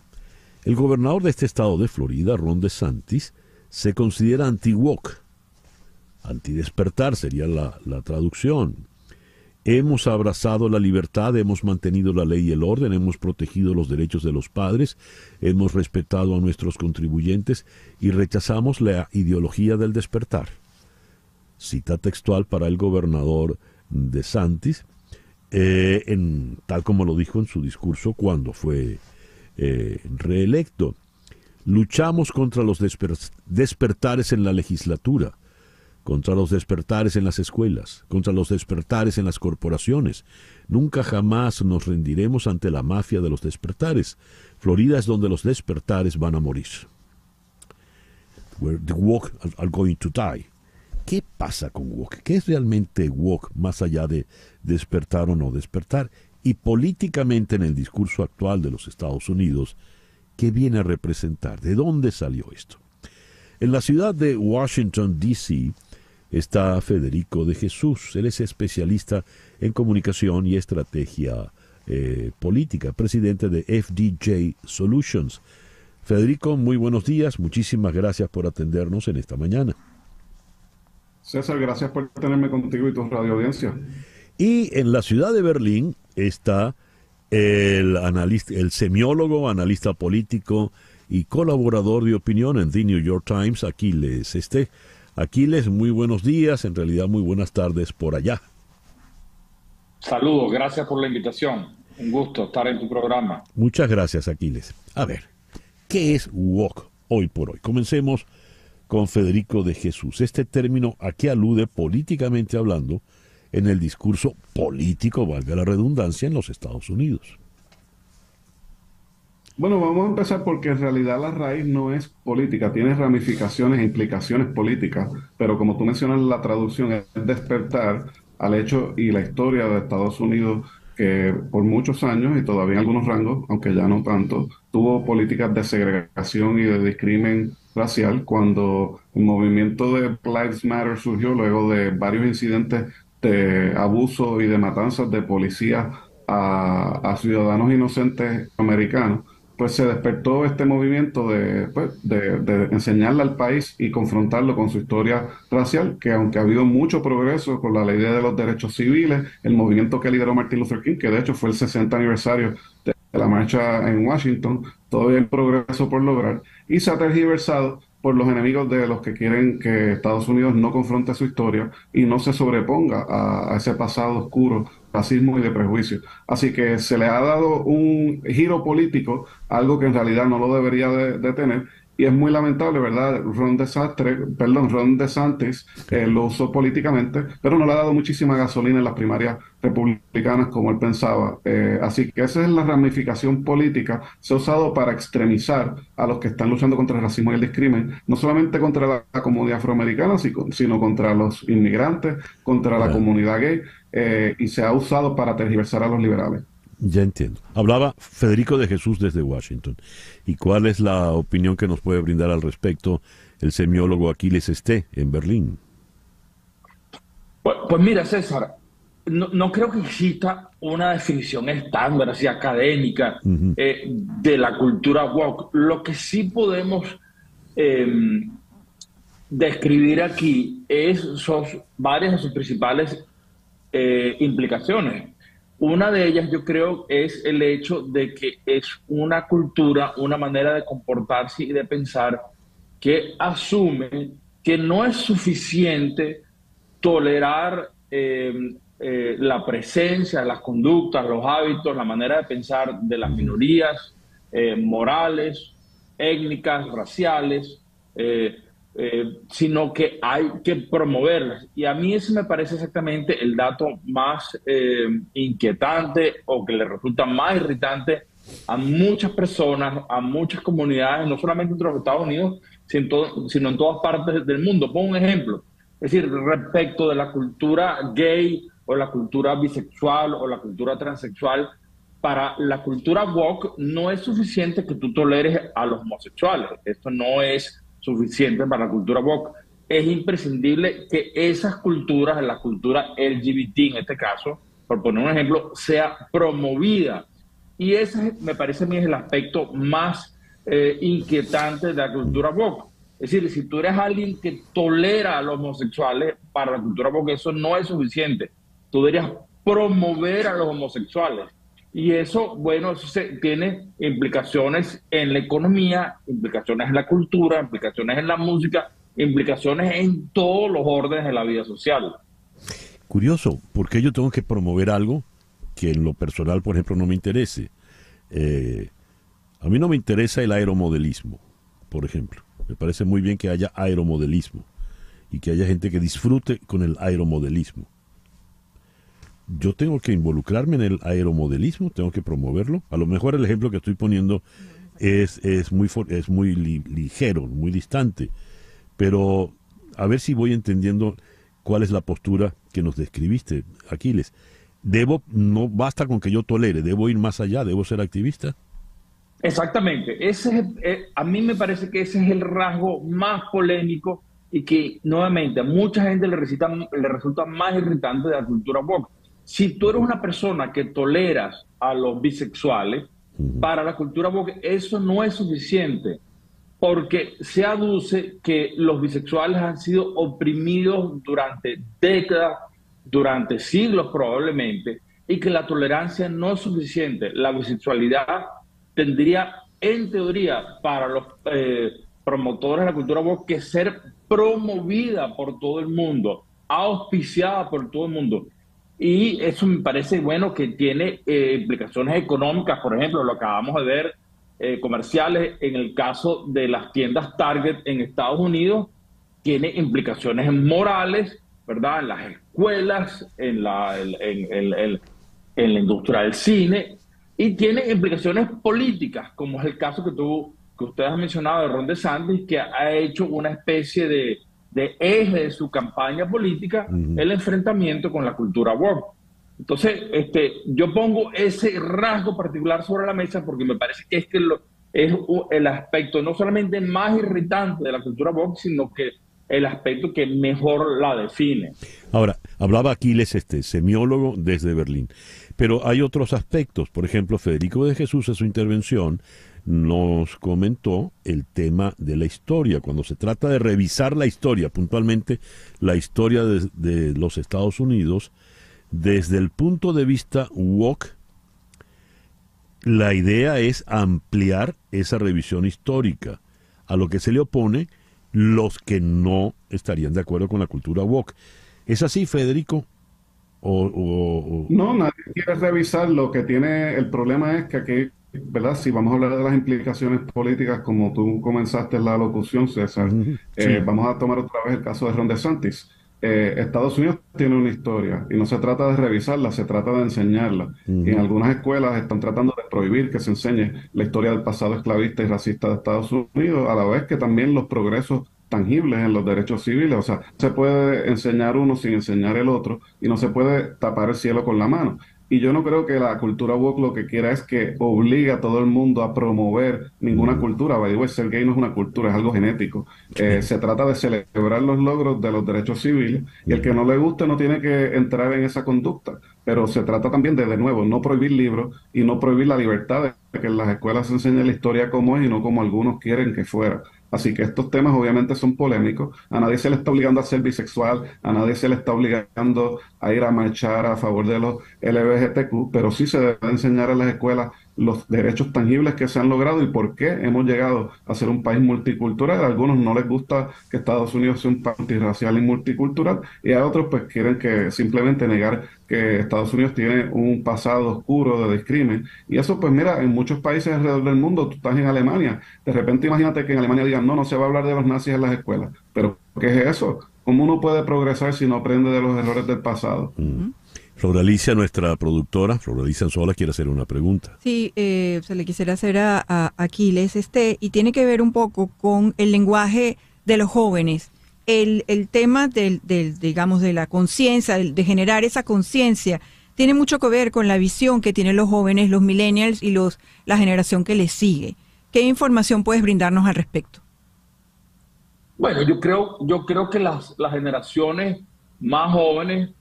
el gobernador de este estado de Florida, Ron DeSantis, se considera anti-woke. Antidespertar sería la traducción. Hemos abrazado la libertad, hemos mantenido la ley y el orden, hemos protegido los derechos de los padres, hemos respetado a nuestros contribuyentes y rechazamos la ideología del despertar. Cita textual para el gobernador DeSantis, tal como lo dijo en su discurso cuando fue reelecto. Luchamos contra los despertares en la legislatura, contra los despertares en las escuelas, contra los despertares en las corporaciones. Nunca jamás nos rendiremos ante la mafia de los despertares. Florida es donde los despertares van a morir. Where the woke are going to die. ¿Qué pasa con woke? ¿Qué es realmente woke más allá de despertar o no despertar? Y políticamente en el discurso actual de los Estados Unidos, ¿qué viene a representar? ¿De dónde salió esto? En la ciudad de Washington, D.C., está Federico de Jesús. Él es especialista en comunicación y estrategia política, presidente de FDJ Solutions. Federico, muy buenos días. Muchísimas gracias por atendernos en esta mañana. César, gracias por tenerme contigo y tu radio audiencia. Y en la ciudad de Berlín está el semiólogo, analista político y colaborador de opinión en The New York Times, Aquiles. Aquiles, muy buenos días, en realidad muy buenas tardes por allá. Saludos, gracias por la invitación. Un gusto estar en tu programa. Muchas gracias, Aquiles. A ver, ¿qué es woke hoy por hoy? Comencemos con Federico de Jesús. Este término, ¿a qué alude políticamente hablando en el discurso político, valga la redundancia, en los Estados Unidos? Bueno, vamos a empezar porque en realidad la raíz no es política, tiene ramificaciones e implicaciones políticas, pero como tú mencionas, la traducción es despertar al hecho y la historia de Estados Unidos, que por muchos años y todavía en algunos rangos, aunque ya no tanto, tuvo políticas de segregación y de discrimen racial. Cuando el movimiento de Black Lives Matter surgió luego de varios incidentes de abuso y de matanzas de policías a ciudadanos inocentes americanos, pues se despertó este movimiento de enseñarle al país y confrontarlo con su historia racial, que aunque ha habido mucho progreso con la ley de los derechos civiles, el movimiento que lideró Martin Luther King, que de hecho fue el 60 aniversario de la marcha en Washington, todavía hay progreso por lograr, y se ha tergiversado por los enemigos de los que quieren que Estados Unidos no confronte su historia y no se sobreponga a ese pasado oscuro, racismo y de prejuicio. Así que se le ha dado un giro político, algo que en realidad no lo debería de tener, y es muy lamentable, ¿verdad? Ron DeSantis lo usó políticamente, pero no le ha dado muchísima gasolina en las primarias republicanas como él pensaba. Así que esa es la ramificación política. Se ha usado para extremizar a los que están luchando contra el racismo y el discrimen, no solamente contra la comunidad afroamericana, sino contra los inmigrantes, contra la comunidad gay, y se ha usado para tergiversar a los liberales. Ya entiendo. Hablaba Federico de Jesús desde Washington. ¿Y cuál es la opinión que nos puede brindar al respecto el semiólogo Aquiles Esté en Berlín? Pues mira, César, no creo que exista una definición estándar, así académica, de la cultura woke. Lo que sí podemos describir aquí son varias de sus principales implicaciones. Una de ellas, yo creo, es el hecho de que es una cultura, una manera de comportarse y de pensar que asume que no es suficiente tolerar la presencia, las conductas, los hábitos, la manera de pensar de las minorías morales, étnicas, raciales, sino que hay que promoverlas. Y a mí ese me parece exactamente el dato más inquietante, o que le resulta más irritante a muchas personas, a muchas comunidades, no solamente entre los Estados Unidos, sino en todas partes del mundo. Pongo un ejemplo, es decir, respecto de la cultura gay o la cultura bisexual o la cultura transexual. Para la cultura woke no es suficiente que tú toleres a los homosexuales. Esto no es suficiente para la cultura woke. Es imprescindible que esas culturas, la cultura LGBT en este caso, por poner un ejemplo, sea promovida. Y ese me parece a mí es el aspecto más inquietante de la cultura woke. Es decir, si tú eres alguien que tolera a los homosexuales, para la cultura woke eso no es suficiente. Tú deberías promover a los homosexuales. Y eso, bueno, eso tiene implicaciones en la economía, implicaciones en la cultura, implicaciones en la música, implicaciones en todos los órdenes de la vida social. Curioso, ¿por qué yo tengo que promover algo que en lo personal, por ejemplo, no me interese? A mí no me interesa el aeromodelismo, por ejemplo. Me parece muy bien que haya aeromodelismo y que haya gente que disfrute con el aeromodelismo. Yo tengo que involucrarme en el aeromodelismo, tengo que promoverlo. A lo mejor el ejemplo que estoy poniendo es muy ligero, muy distante, pero a ver si voy entendiendo cuál es la postura que nos describiste, Aquiles. No basta con que yo tolere, debo ir más allá, debo ser activista. Exactamente. A mí me parece que ese es el rasgo más polémico y que nuevamente a mucha gente le resulta más irritante de la cultura woke. Si tú eres una persona que toleras a los bisexuales, para la cultura woke eso no es suficiente, porque se aduce que los bisexuales han sido oprimidos durante décadas, durante siglos probablemente, y que la tolerancia no es suficiente. La bisexualidad tendría, en teoría, para los promotores de la cultura woke, que ser promovida por todo el mundo, auspiciada por todo el mundo. Y eso me parece bueno que tiene implicaciones económicas. Por ejemplo, lo acabamos de ver, comerciales, en el caso de las tiendas Target en Estados Unidos, tiene implicaciones morales, ¿verdad? En las escuelas, en la industria del cine, y tiene implicaciones políticas, como es el caso que ustedes han mencionado de Ron DeSantis, que ha hecho una especie de eje de su campaña política, el enfrentamiento con la cultura woke. Entonces, yo pongo ese rasgo particular sobre la mesa porque me parece que es el aspecto no solamente más irritante de la cultura woke, sino que el aspecto que mejor la define. Ahora, hablaba Aquiles, semiólogo desde Berlín, pero hay otros aspectos. Por ejemplo, Federico de Jesús en su intervención nos comentó el tema de la historia. Cuando se trata de revisar la historia, puntualmente la historia de los Estados Unidos, desde el punto de vista woke, la idea es ampliar esa revisión histórica, a lo que se le opone los que no estarían de acuerdo con la cultura woke. ¿Es así, Federico? No, nadie quiere revisar. Lo que tiene el problema es que aquí, ¿verdad? Si vamos a hablar de las implicaciones políticas, como tú comenzaste la locución, César, Sí. vamos a tomar otra vez el caso de Ron DeSantis. Estados Unidos tiene una historia y no se trata de revisarla, se trata de enseñarla. Y en algunas escuelas están tratando de prohibir que se enseñe la historia del pasado esclavista y racista de Estados Unidos, a la vez que también los progresos tangibles en los derechos civiles. O sea, se puede enseñar uno sin enseñar el otro y no se puede tapar el cielo con la mano. Y yo no creo que la cultura woke lo que quiera es que obligue a todo el mundo a promover ninguna cultura. By the way, ser gay no es una cultura, es algo genético. Se trata de celebrar los logros de los derechos civiles y el que no le guste no tiene que entrar en esa conducta. Pero se trata también de nuevo, no prohibir libros y no prohibir la libertad de que en las escuelas se enseñe la historia como es y no como algunos quieren que fuera. Así que estos temas obviamente son polémicos. A nadie se le está obligando a ser bisexual, a nadie se le está obligando a ir a marchar a favor de los LGBTQ, pero sí se debe enseñar en las escuelas los derechos tangibles que se han logrado y por qué hemos llegado a ser un país multicultural. A algunos no les gusta que Estados Unidos sea un país multirracial y multicultural, y a otros pues quieren que simplemente negar que Estados Unidos tiene un pasado oscuro de discrimen. Y eso pues mira, en muchos países alrededor del mundo, tú estás en Alemania, de repente imagínate que en Alemania digan, no se va a hablar de los nazis en las escuelas. Pero ¿qué es eso? ¿Cómo uno puede progresar si no aprende de los errores del pasado? Flora Alicia, nuestra productora, Flora Alicia Anzola, quiere hacer una pregunta. Sí, se le quisiera hacer a Aquiles, y tiene que ver un poco con el lenguaje de los jóvenes, el tema digamos, de la conciencia, de generar esa conciencia, tiene mucho que ver con la visión que tienen los jóvenes, los millennials y la generación que les sigue. ¿Qué información puedes brindarnos al respecto? Bueno, yo creo que las generaciones más jóvenes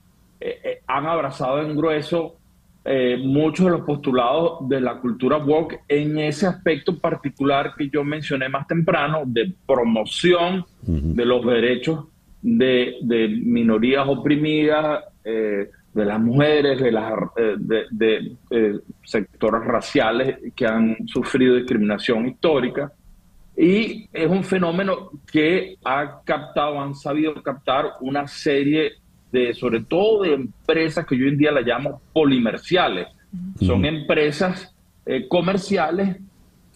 han abrazado en grueso muchos de los postulados de la cultura woke en ese aspecto particular que yo mencioné más temprano, de promoción de los derechos de minorías oprimidas, de las mujeres, de sectores raciales que han sufrido discriminación histórica. Y es un fenómeno que han sabido captar una serie sobre todo de empresas que yo hoy en día las llamo polimerciales. Son empresas comerciales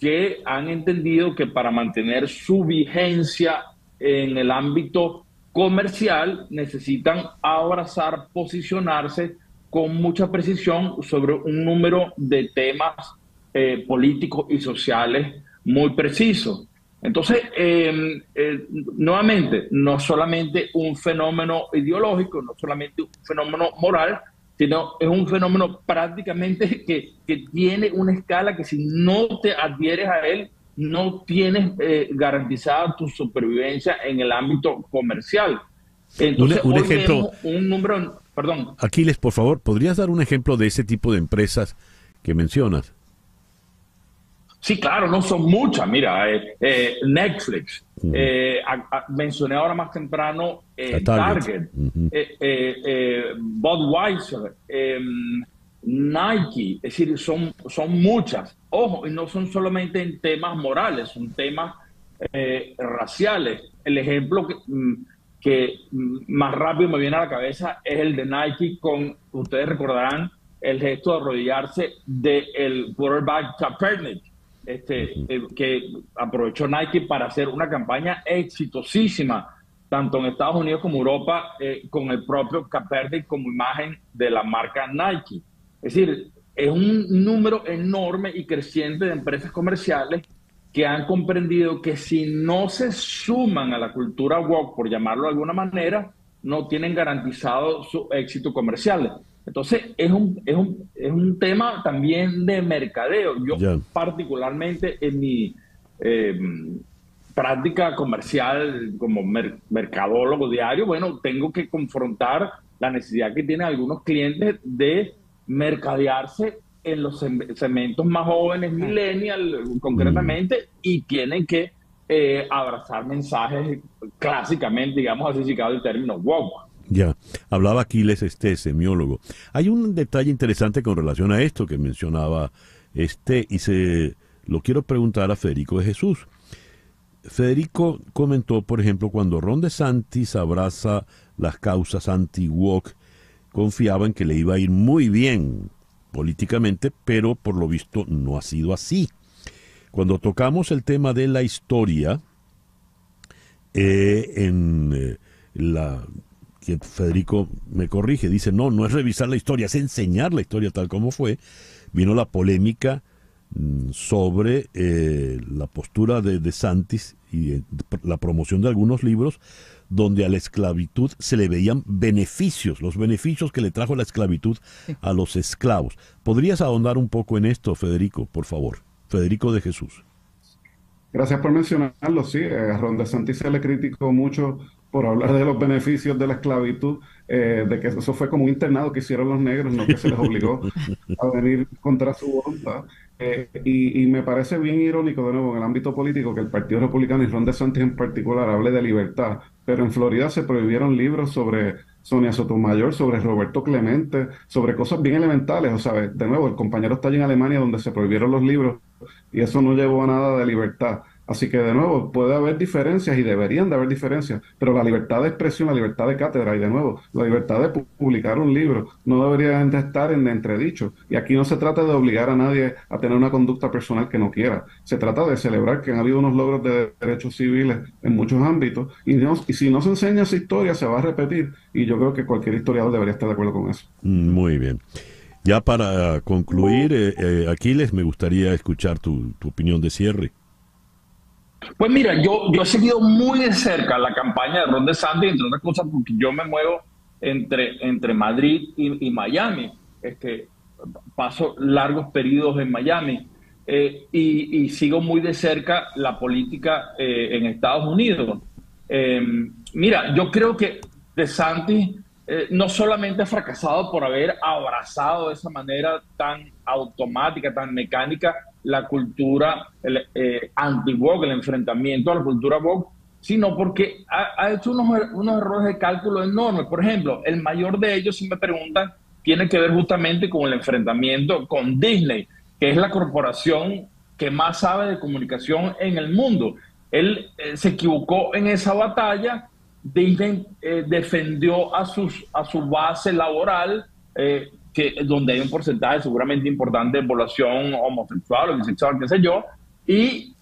que han entendido que para mantener su vigencia en el ámbito comercial necesitan abrazar, posicionarse con mucha precisión sobre un número de temas políticos y sociales muy precisos. Entonces, nuevamente, no solamente un fenómeno ideológico, no solamente un fenómeno moral, sino es un fenómeno prácticamente que tiene una escala que si no te adhieres a él, no tienes garantizada tu supervivencia en el ámbito comercial. Entonces, un ejemplo, un número, perdón. Aquiles, por favor, ¿podrías dar un ejemplo de ese tipo de empresas que mencionas? Sí, claro, no son muchas. Mira, Netflix, mencioné ahora más temprano Target, Budweiser, Nike, es decir, son muchas. Ojo, y no son solamente en temas morales, son temas raciales. El ejemplo que más rápido me viene a la cabeza es el de Nike ustedes recordarán, el gesto de arrodillarse del quarterback Kaepernick. Que aprovechó Nike para hacer una campaña exitosísima, tanto en Estados Unidos como Europa, con el propio Kaepernick como imagen de la marca Nike. Es decir, es un número enorme y creciente de empresas comerciales que han comprendido que si no se suman a la cultura woke, por llamarlo de alguna manera, no tienen garantizado su éxito comercial. Entonces, es un tema también de mercadeo. Yo particularmente en mi práctica comercial como mercadólogo diario, bueno, tengo que confrontar la necesidad que tienen algunos clientes de mercadearse en los segmentos más jóvenes, millennial concretamente, y tienen que abrazar mensajes clásicamente, digamos así, si cabe el término, woke. Ya, hablaba Aquiles, semiólogo. Hay un detalle interesante con relación a esto que mencionaba y se lo quiero preguntar a Federico de Jesús. Federico comentó, por ejemplo, cuando Ron DeSantis abraza las causas anti-woke, confiaba en que le iba a ir muy bien políticamente, pero por lo visto no ha sido así. Cuando tocamos el tema de la historia, que Federico me corrige, dice, no es revisar la historia, es enseñar la historia tal como fue, vino la polémica sobre la postura de DeSantis y la promoción de algunos libros donde a la esclavitud se le veían beneficios, los beneficios que le trajo la esclavitud a los esclavos. ¿Podrías ahondar un poco en esto, Federico, por favor? Federico de Jesús. Gracias por mencionarlo, sí. A Ron DeSantis se le criticó mucho por hablar de los beneficios de la esclavitud, de que eso fue como un internado que hicieron los negros, no que se les obligó a venir contra su voluntad. Y me parece bien irónico, de nuevo, en el ámbito político, que el Partido Republicano y Ron DeSantis en particular hable de libertad, pero en Florida se prohibieron libros sobre Sonia Sotomayor, sobre Roberto Clemente, sobre cosas bien elementales. O sea, de nuevo, el compañero está allí en Alemania donde se prohibieron los libros y eso no llevó a nada de libertad. Así que, de nuevo, puede haber diferencias y deberían de haber diferencias, pero la libertad de expresión, la libertad de cátedra y, de nuevo, la libertad de publicar un libro no debería de estar en entredicho. Y aquí no se trata de obligar a nadie a tener una conducta personal que no quiera. Se trata de celebrar que han habido unos logros de derechos civiles en muchos ámbitos y si no se enseña esa historia se va a repetir y yo creo que cualquier historiador debería estar de acuerdo con eso. Muy bien. Ya para concluir, Aquiles, me gustaría escuchar tu opinión de cierre. Pues mira, yo he seguido muy de cerca la campaña de Ron DeSantis, entre otras cosas porque yo me muevo entre Madrid y Miami. Paso largos periodos en Miami y sigo muy de cerca la política en Estados Unidos. Mira, yo creo que DeSantis no solamente ha fracasado por haber abrazado de esa manera tan automática, tan mecánica, la cultura anti-woke, el enfrentamiento a la cultura woke, sino porque ha hecho unos errores de cálculo enormes. Por ejemplo, el mayor de ellos, si me preguntan, tiene que ver justamente con el enfrentamiento con Disney, que es la corporación que más sabe de comunicación en el mundo. Él se equivocó en esa batalla. Disney defendió a su base laboral, donde hay un porcentaje seguramente importante de población homosexual o bisexual, qué sé yo, y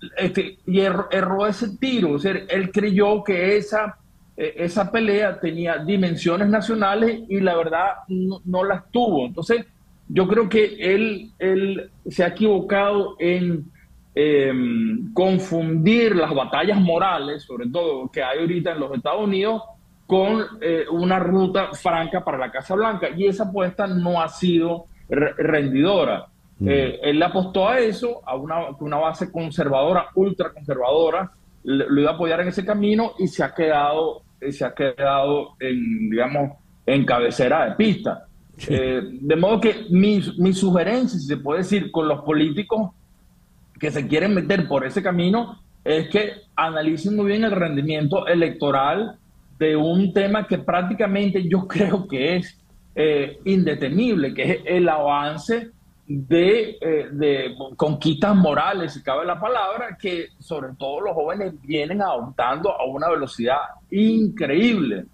erró ese tiro. O sea, él creyó que esa pelea tenía dimensiones nacionales y la verdad no las tuvo. Entonces, yo creo que él se ha equivocado en confundir las batallas morales, sobre todo que hay ahorita en los Estados Unidos, con una ruta franca para la Casa Blanca, y esa apuesta no ha sido rendidora. Él le apostó a eso, a una base conservadora, ultra conservadora, lo iba a apoyar en ese camino y se ha quedado en cabecera de pista. De modo que mi sugerencia, si se puede decir, con los políticos que se quieren meter por ese camino, es que analicen muy bien el rendimiento electoral de un tema que prácticamente yo creo que es indetenible, que es el avance de conquistas morales, si cabe la palabra, que sobre todo los jóvenes vienen adoptando a una velocidad increíble.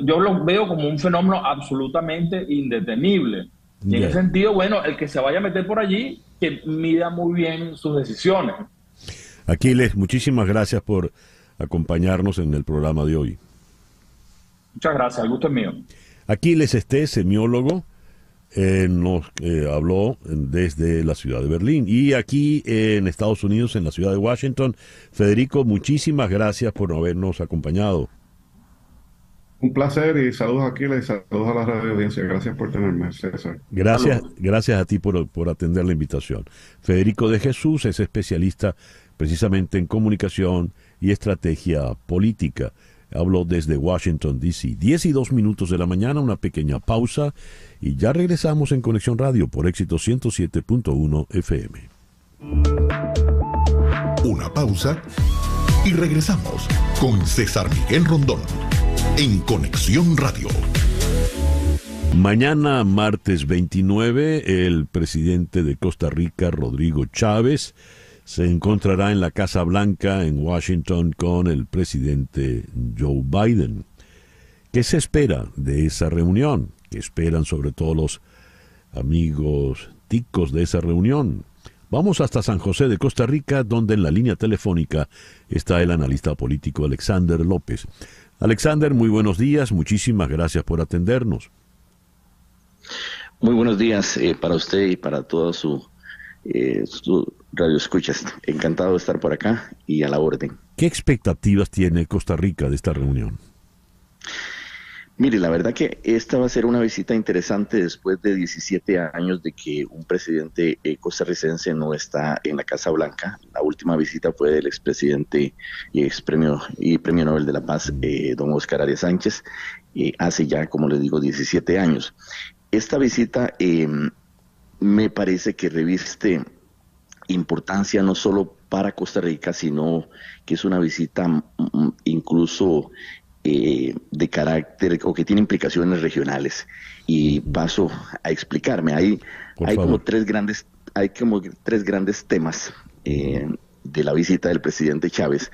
Yo lo veo como un fenómeno absolutamente indetenible. Y en ese sentido, bueno, el que se vaya a meter por allí, que mida muy bien sus decisiones. Aquiles, muchísimas gracias por acompañarnos en el programa de hoy. Muchas gracias, el gusto es mío. Aquiles semiólogo, nos habló desde la ciudad de Berlín. Y aquí en Estados Unidos, en la ciudad de Washington, Federico, muchísimas gracias por habernos acompañado. Un placer y saludos a Aquiles y saludos a la radio audiencia. Gracias por tenerme, César. Gracias a ti por atender la invitación. Federico de Jesús es especialista precisamente en comunicación y estrategia política. Hablo desde Washington, D.C. 10:02 de la mañana, una pequeña pausa y ya regresamos en Conexión Radio por Éxito 107.1 FM. Una pausa y regresamos con César Miguel Rondón en Conexión Radio. Mañana, martes 29, el presidente de Costa Rica, Rodrigo Chávez, se encontrará en la Casa Blanca en Washington con el presidente Joe Biden. ¿Qué se espera de esa reunión? ¿Qué esperan sobre todo los amigos ticos de esa reunión? Vamos hasta San José de Costa Rica, donde en la línea telefónica está el analista político Alexander López. Alexander, muy buenos días, muchísimas gracias por atendernos. Muy buenos días para usted y para toda su radio escuchas. Encantado de estar por acá y a la orden. ¿Qué expectativas tiene Costa Rica de esta reunión? Mire, la verdad que esta va a ser una visita interesante después de 17 años de que un presidente costarricense no está en la Casa Blanca. La última visita fue del expresidente y premio Nobel de la Paz, don Óscar Arias Sánchez, hace ya, como les digo, 17 años. Esta visita me parece que reviste importancia no solo para Costa Rica, sino que es una visita incluso de carácter o que tiene implicaciones regionales. Y paso a explicarme. Hay como tres grandes temas de la visita del presidente Chávez.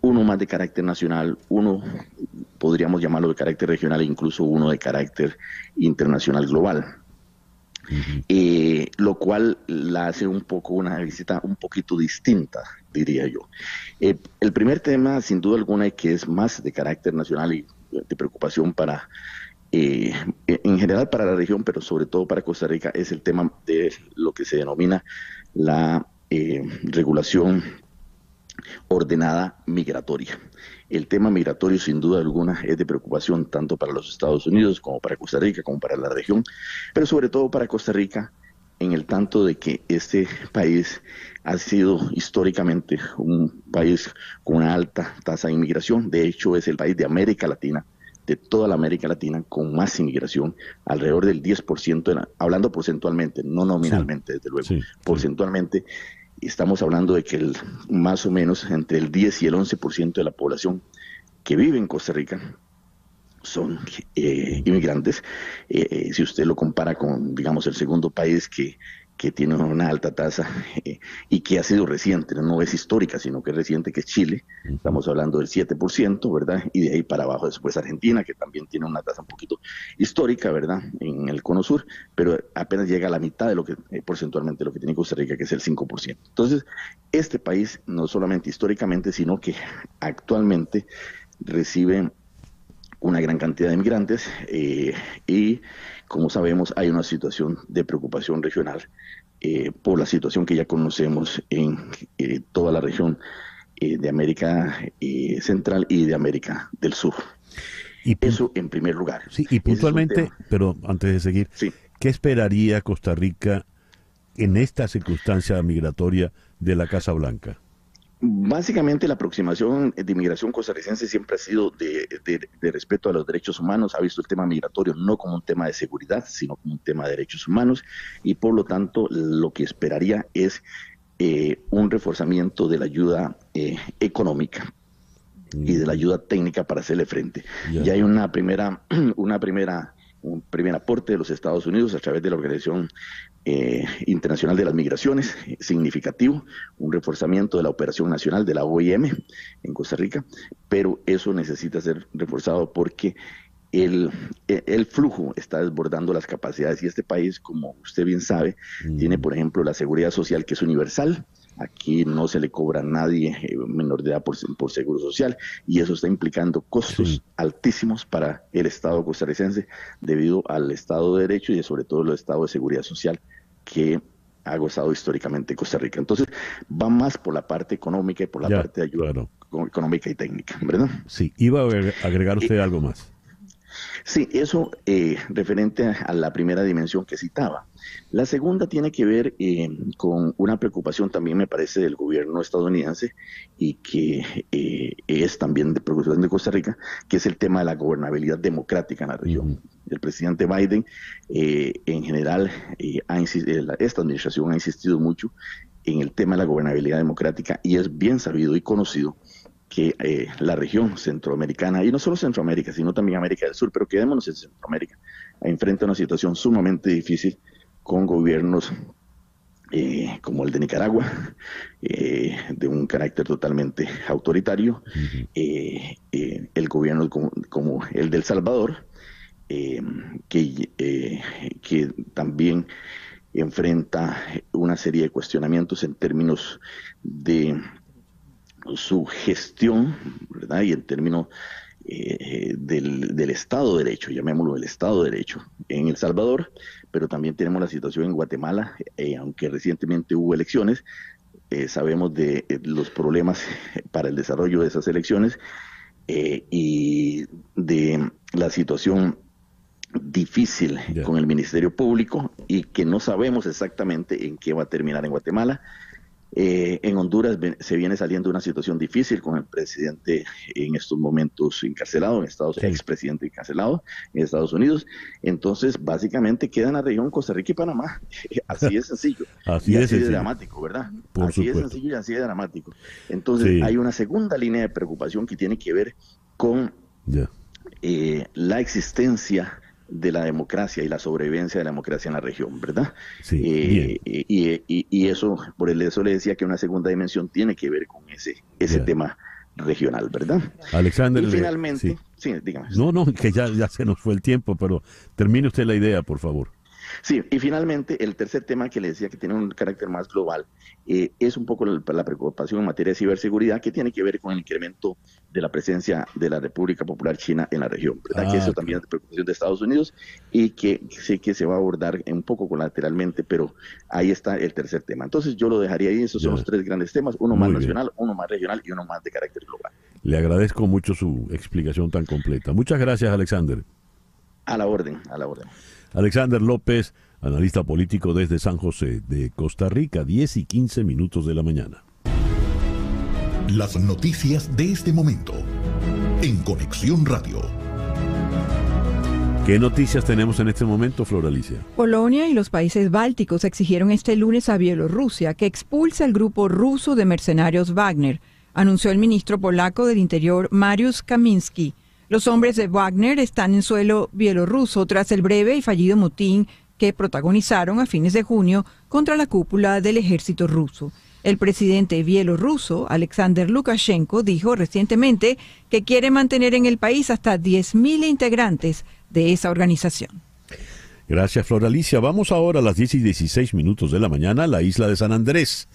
Uno más de carácter nacional, uno podríamos llamarlo de carácter regional e incluso uno de carácter internacional global. Lo cual la hace un poco una visita un poquito distinta, diría yo. El primer tema, sin duda alguna, que es más de carácter nacional y de preocupación para, en general para la región, pero sobre todo para Costa Rica, es el tema de lo que se denomina la regulación ordenada migratoria. El tema migratorio, sin duda alguna, es de preocupación tanto para los Estados Unidos como para Costa Rica, como para la región, pero sobre todo para Costa Rica, en el tanto de que este país ha sido históricamente un país con una alta tasa de inmigración. De hecho, es el país de América Latina, de toda la América Latina, con más inmigración, alrededor del 10%, hablando porcentualmente, no nominalmente, desde luego, porcentualmente. Estamos hablando de que más o menos entre el 10 y el 11% de la población que vive en Costa Rica son inmigrantes. Si usted lo compara con, digamos, el segundo país que tiene una alta tasa y que ha sido reciente, no es histórica, sino que es reciente, que es Chile, estamos hablando del 7%, ¿verdad? Y de ahí para abajo después Argentina, que también tiene una tasa un poquito histórica, ¿verdad? En el cono sur, pero apenas llega a la mitad de lo que porcentualmente lo que tiene Costa Rica, que es el 5%. Entonces, este país, no solamente históricamente, sino que actualmente recibe una gran cantidad de inmigrantes y, como sabemos, hay una situación de preocupación regional por la situación que ya conocemos en toda la región de América Central y de América del Sur. Eso en primer lugar. Sí, y puntualmente, pero antes de seguir, ¿qué esperaría Costa Rica en esta circunstancia migratoria de la Casa Blanca? Básicamente la aproximación de inmigración costarricense siempre ha sido de respeto a los derechos humanos, ha visto el tema migratorio no como un tema de seguridad, sino como un tema de derechos humanos, y por lo tanto lo que esperaría es un reforzamiento de la ayuda económica y de la ayuda técnica para hacerle frente. Ya hay un primer aporte de los Estados Unidos a través de la Organización Internacional de las Migraciones, significativo, un reforzamiento de la operación nacional de la OIM en Costa Rica, pero eso necesita ser reforzado porque el flujo está desbordando las capacidades y este país, como usted bien sabe, tiene, por ejemplo, la seguridad social, que es universal. Aquí no se le cobra a nadie menor de edad por seguro social, y eso está implicando costos altísimos para el Estado costarricense debido al Estado de Derecho y sobre todo el Estado de Seguridad Social que ha gozado históricamente Costa Rica. Entonces va más por la parte económica y por la parte de ayuda económica y técnica, ¿verdad? Sí, iba a agregar usted algo más. Sí, eso referente a la primera dimensión que citaba. La segunda tiene que ver con una preocupación también, me parece, del gobierno estadounidense y que es también de preocupación de Costa Rica, que es el tema de la gobernabilidad democrática en la región. El presidente Biden, en general, esta administración ha insistido mucho en el tema de la gobernabilidad democrática y es bien sabido y conocido que la región centroamericana, y no solo Centroamérica, sino también América del Sur, pero quedémonos en Centroamérica, enfrenta una situación sumamente difícil con gobiernos como el de Nicaragua, de un carácter totalmente autoritario, el gobierno como el de El Salvador, que también enfrenta una serie de cuestionamientos en términos de su gestión, ¿verdad? Y en términos del Estado de Derecho, llamémoslo el Estado de Derecho en El Salvador, pero también tenemos la situación en Guatemala, aunque recientemente hubo elecciones, sabemos de los problemas para el desarrollo de esas elecciones y de la situación difícil con el Ministerio Público y que no sabemos exactamente en qué va a terminar en Guatemala. En Honduras se viene saliendo una situación difícil con el presidente en estos momentos encarcelado, expresidente encarcelado en Estados Unidos. Entonces, básicamente queda en la región Costa Rica y Panamá. Así de sencillo. así de dramático, ¿verdad? Así de sencillo y así de dramático. Entonces, hay una segunda línea de preocupación que tiene que ver con la existencia de la democracia y la sobrevivencia de la democracia en la región, ¿verdad? Sí, y eso, por eso le decía que una segunda dimensión tiene que ver con ese tema regional, ¿verdad? Alexander, y finalmente, sí, dígame. No, que ya se nos fue el tiempo, pero termine usted la idea, por favor. Sí, y finalmente el tercer tema que le decía que tiene un carácter más global es un poco la preocupación en materia de ciberseguridad que tiene que ver con el incremento de la presencia de la República Popular China en la región, ¿verdad? Que eso también es de preocupación de Estados Unidos y que sé que se va a abordar un poco colateralmente, pero ahí está el tercer tema. Entonces yo lo dejaría ahí, esos son los tres grandes temas, uno más nacional, uno más regional y uno más de carácter global. Le agradezco mucho su explicación tan completa. Muchas gracias, Alexander. A la orden, a la orden. Alexander López, analista político desde San José de Costa Rica, 10:15 de la mañana. Las noticias de este momento en Conexión Radio. ¿Qué noticias tenemos en este momento, Flor Alicia? Polonia y los países bálticos exigieron este lunes a Bielorrusia que expulse al grupo ruso de mercenarios Wagner, anunció el ministro polaco del Interior Mariusz Kamiński. Los hombres de Wagner están en suelo bielorruso tras el breve y fallido motín que protagonizaron a fines de junio contra la cúpula del ejército ruso. El presidente bielorruso, Alexander Lukashenko, dijo recientemente que quiere mantener en el país hasta 10.000 integrantes de esa organización. Gracias, Flor Alicia. Vamos ahora a las 10:16 de la mañana a la isla de San Andrés,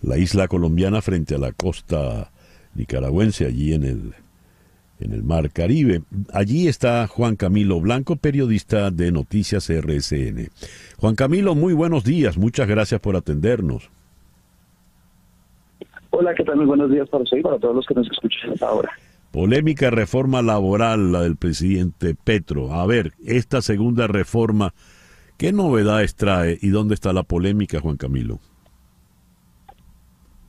la isla colombiana frente a la costa nicaragüense, allí en el Mar Caribe. Allí está Juan Camilo Blanco, periodista de Noticias RCN. Juan Camilo, muy buenos días, muchas gracias por atendernos. Hola, ¿qué tal? Muy buenos días para usted y para todos los que nos escuchan hasta ahora. Polémica reforma laboral, la del presidente Petro. A ver, esta segunda reforma, ¿qué novedades trae y dónde está la polémica, Juan Camilo?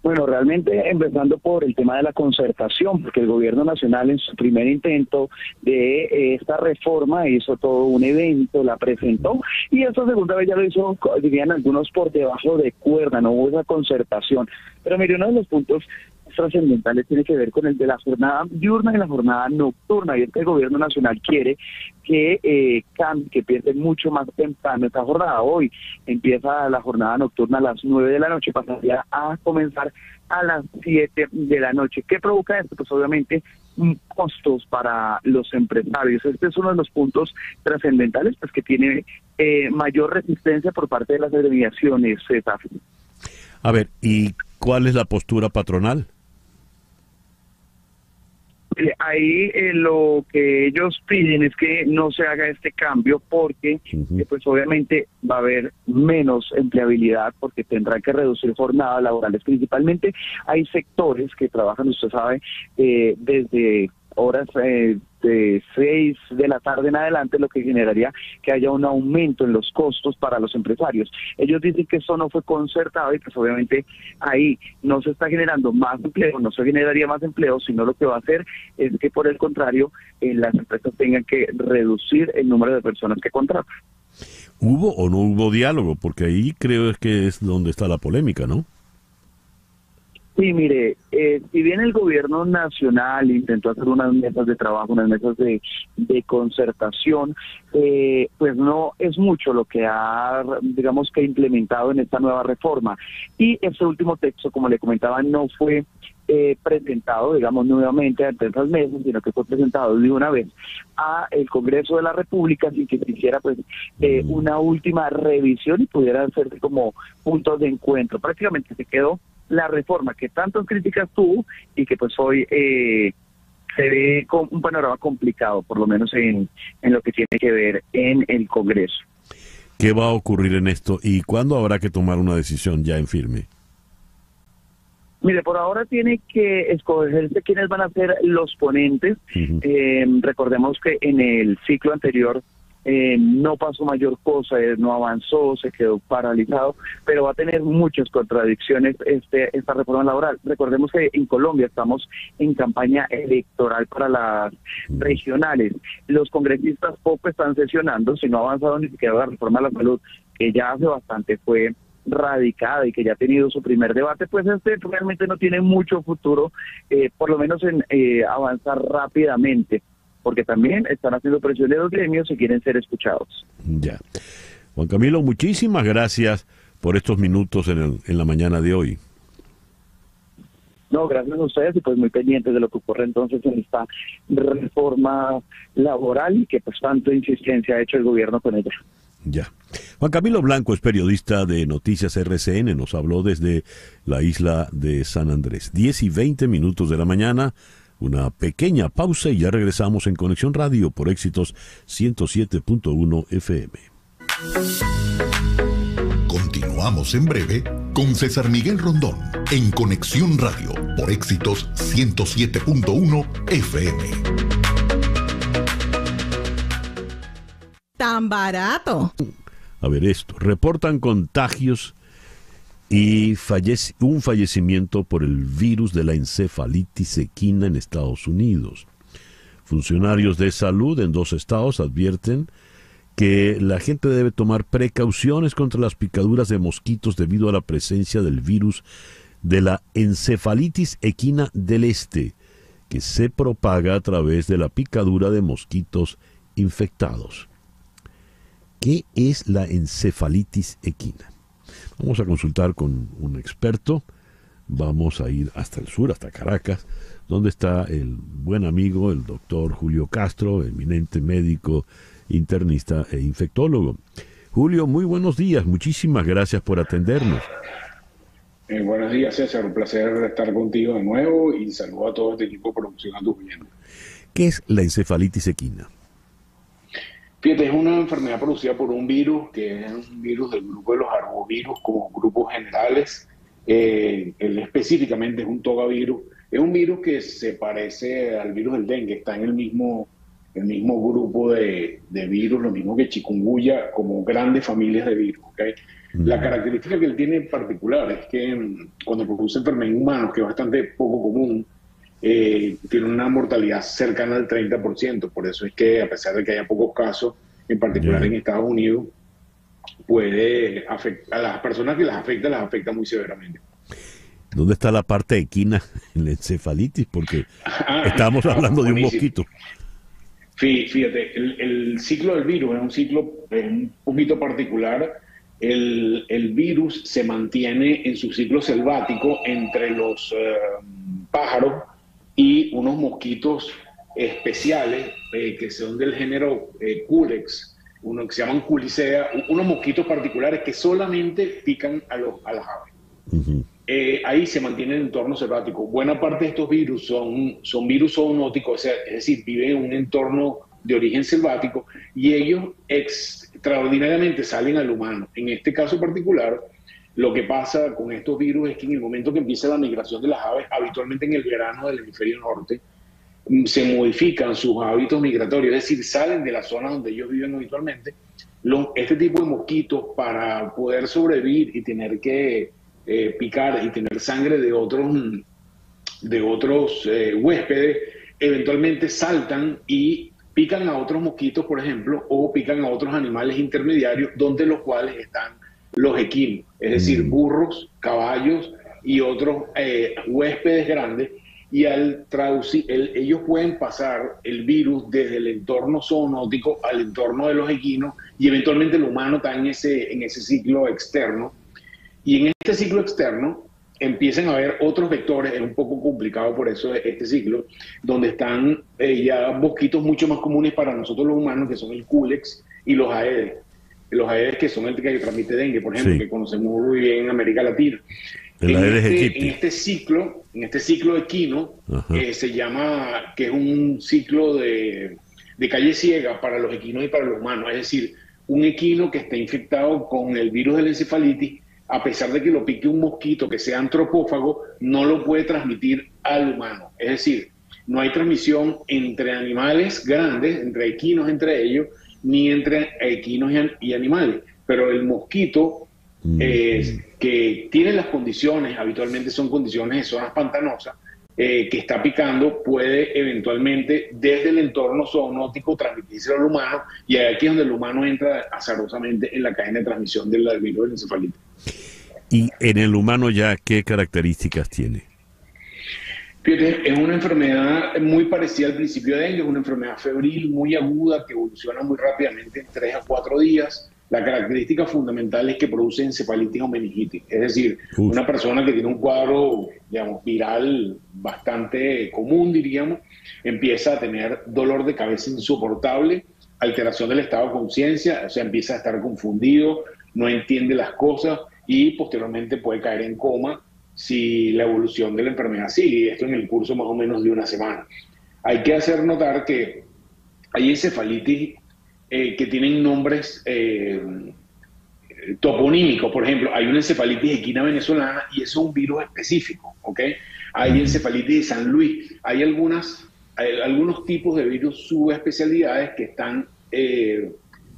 Bueno, realmente empezando por el tema de la concertación, porque el gobierno nacional en su primer intento de esta reforma hizo todo un evento, la presentó, y esta segunda vez ya lo hizo, dirían algunos, por debajo de cuerda, no hubo esa concertación. Pero mire, uno de los puntos trascendentales tiene que ver con el de la jornada diurna y la jornada nocturna, y es que el gobierno nacional quiere que cambie, que empiece mucho más temprano esta jornada. Hoy empieza la jornada nocturna a las 9 de la noche, pasaría a comenzar a las 7 de la noche. ¿Qué provoca esto? Pues obviamente costos para los empresarios. Este es uno de los puntos trascendentales, pues que tiene mayor resistencia por parte de las agremiaciones, César. A ver, ¿y cuál es la postura patronal? Ahí lo que ellos piden es que no se haga este cambio porque pues obviamente va a haber menos empleabilidad porque tendrán que reducir jornadas laborales. Principalmente hay sectores que trabajan, usted sabe, desde horas de 6 de la tarde en adelante, lo que generaría que haya un aumento en los costos para los empresarios. Ellos dicen que eso no fue concertado y pues obviamente ahí no se está generando más empleo, no se generaría más empleo, sino lo que va a hacer es que por el contrario las empresas tengan que reducir el número de personas que contratan. ¿Hubo o no hubo diálogo? Porque ahí creo que es donde está la polémica, ¿no? Sí, mire, si bien el gobierno nacional intentó hacer unas mesas de trabajo, unas mesas de concertación, pues no es mucho lo que ha, digamos que implementado en esta nueva reforma. Y este último texto, como le comentaba, no fue presentado, digamos, nuevamente ante esas mesas, sino que fue presentado de una vez a el Congreso de la República sin que se hiciera pues una última revisión y pudiera hacerse como puntos de encuentro. Prácticamente se quedó la reforma que tantas críticas tuvo y que pues hoy se ve con un panorama complicado, por lo menos en lo que tiene que ver en el Congreso. ¿Qué va a ocurrir en esto y cuándo habrá que tomar una decisión ya en firme? Mire, por ahora tiene que escogerse quiénes van a ser los ponentes. Recordemos que en el ciclo anterior no pasó mayor cosa, no avanzó, se quedó paralizado, pero va a tener muchas contradicciones esta reforma laboral. Recordemos que en Colombia estamos en campaña electoral para las regionales. Los congresistas poco están sesionando, si no ha avanzado ni siquiera la reforma de la salud, que ya hace bastante fue radicada y que ya ha tenido su primer debate, pues realmente no tiene mucho futuro, por lo menos en avanzar rápidamente, porque también están haciendo presión de los gremios y quieren ser escuchados. Ya. Juan Camilo, muchísimas gracias por estos minutos en la mañana de hoy. No, gracias a ustedes y pues muy pendientes de lo que ocurre entonces en esta reforma laboral y que pues tanto insistencia ha hecho el gobierno con ella. Ya. Juan Camilo Blanco es periodista de Noticias RCN, nos habló desde la isla de San Andrés. 10:20 de la mañana, una pequeña pausa y ya regresamos en Conexión Radio por Éxitos 107.1 FM. Continuamos en breve con César Miguel Rondón en Conexión Radio por Éxitos 107.1 FM. Tan barato. A ver esto, reportan contagios y un fallecimiento por el virus de la encefalitis equina en Estados Unidos. Funcionarios de salud en 2 estados advierten que la gente debe tomar precauciones contra las picaduras de mosquitos debido a la presencia del virus de la encefalitis equina del este, que se propaga a través de la picadura de mosquitos infectados. ¿Qué es la encefalitis equina? Vamos a consultar con un experto. Vamos a ir hasta el sur, hasta Caracas, donde está el buen amigo, el doctor Julio Castro, eminente médico, internista e infectólogo. Julio, muy buenos días. Muchísimas gracias por atendernos. Buenos días, César. Un placer estar contigo de nuevo y saludo a todo este equipo de producción a tus oyentes. ¿Qué es la encefalitis equina? Fíjate, es una enfermedad producida por un virus, que es un virus del grupo de los arbovirus como grupos generales. Él específicamente es un togavirus. Es un virus que se parece al virus del dengue, está en el mismo grupo de virus, lo mismo que chikungunya, como grandes familias de virus. ¿Okay? La característica que él tiene en particular es que cuando produce enfermedad en humanos, que es bastante poco común, tiene una mortalidad cercana al 30%. Por eso es que, a pesar de que haya pocos casos, en particular en Estados Unidos, puede afectar a las personas que las afecta muy severamente. ¿Dónde está la parte equina en la encefalitis? Porque estamos hablando de un mosquito. Fíjate, el ciclo del virus es un ciclo un poquito particular. El virus se mantiene en su ciclo selvático entre los pájaros y unos mosquitos especiales que son del género Culex, uno que se llaman Culicea, unos mosquitos particulares que solamente pican a las aves. Ahí se mantiene en entorno selvático. Buena parte de estos virus son virus zoonóticos, es decir, viven en un entorno de origen selvático y ellos extraordinariamente salen al humano. En este caso particular, lo que pasa con estos virus es que en el momento que empieza la migración de las aves, habitualmente en el verano del hemisferio norte, se modifican sus hábitos migratorios, es decir, salen de la zona donde ellos viven habitualmente, este tipo de mosquitos, para poder sobrevivir y tener que picar y tener sangre de otros huéspedes, eventualmente saltan y pican a otros mosquitos, por ejemplo, o pican a otros animales intermediarios, donde los cuales están los equinos, es decir, burros, caballos y otros huéspedes grandes. Y al traducir, ellos pueden pasar el virus desde el entorno zoonótico al entorno de los equinos, y eventualmente el humano está en ese ciclo externo. Y en este ciclo externo empiezan a haber otros vectores, es un poco complicado por eso este ciclo, donde están ya mosquitos mucho más comunes para nosotros los humanos, que son el Culex y los Aedes. Los Aedes, que son el que transmite dengue, por ejemplo, que conocemos muy bien en América Latina. En este ciclo equino, se llama, que es un ciclo de calle ciega para los equinos y para los humanos. Es decir, un equino que está infectado con el virus de la encefalitis, a pesar de que lo pique un mosquito que sea antropófago, no lo puede transmitir al humano. Es decir, no hay transmisión entre animales grandes, entre equinos entre ellos, ni entre equinos y animales. Pero el mosquito que tiene las condiciones, habitualmente son condiciones de zonas pantanosas, que está picando, puede eventualmente desde el entorno zoonótico transmitirse al humano, y aquí es donde el humano entra azarosamente en la cadena de transmisión del virus de la encefalitis. ¿Y en el humano ya qué características tiene? Fíjate, es una enfermedad muy parecida al principio de dengue, es una enfermedad febril muy aguda que evoluciona muy rápidamente en 3 a 4 días. La característica fundamental es que produce encefalitis o meningitis, es decir, una persona que tiene un cuadro, digamos, viral bastante común, diríamos, empieza a tener dolor de cabeza insoportable, alteración del estado de conciencia, o sea, empieza a estar confundido, no entiende las cosas y posteriormente puede caer en coma si la evolución de la enfermedad sigue, y esto en el curso más o menos de una semana. Hay que hacer notar que hay encefalitis que tienen nombres toponímicos. Por ejemplo, hay una encefalitis equina venezolana y eso es un virus específico, ¿ok? Hay encefalitis de San Luis. Hay algunos tipos de virus subespecialidades que están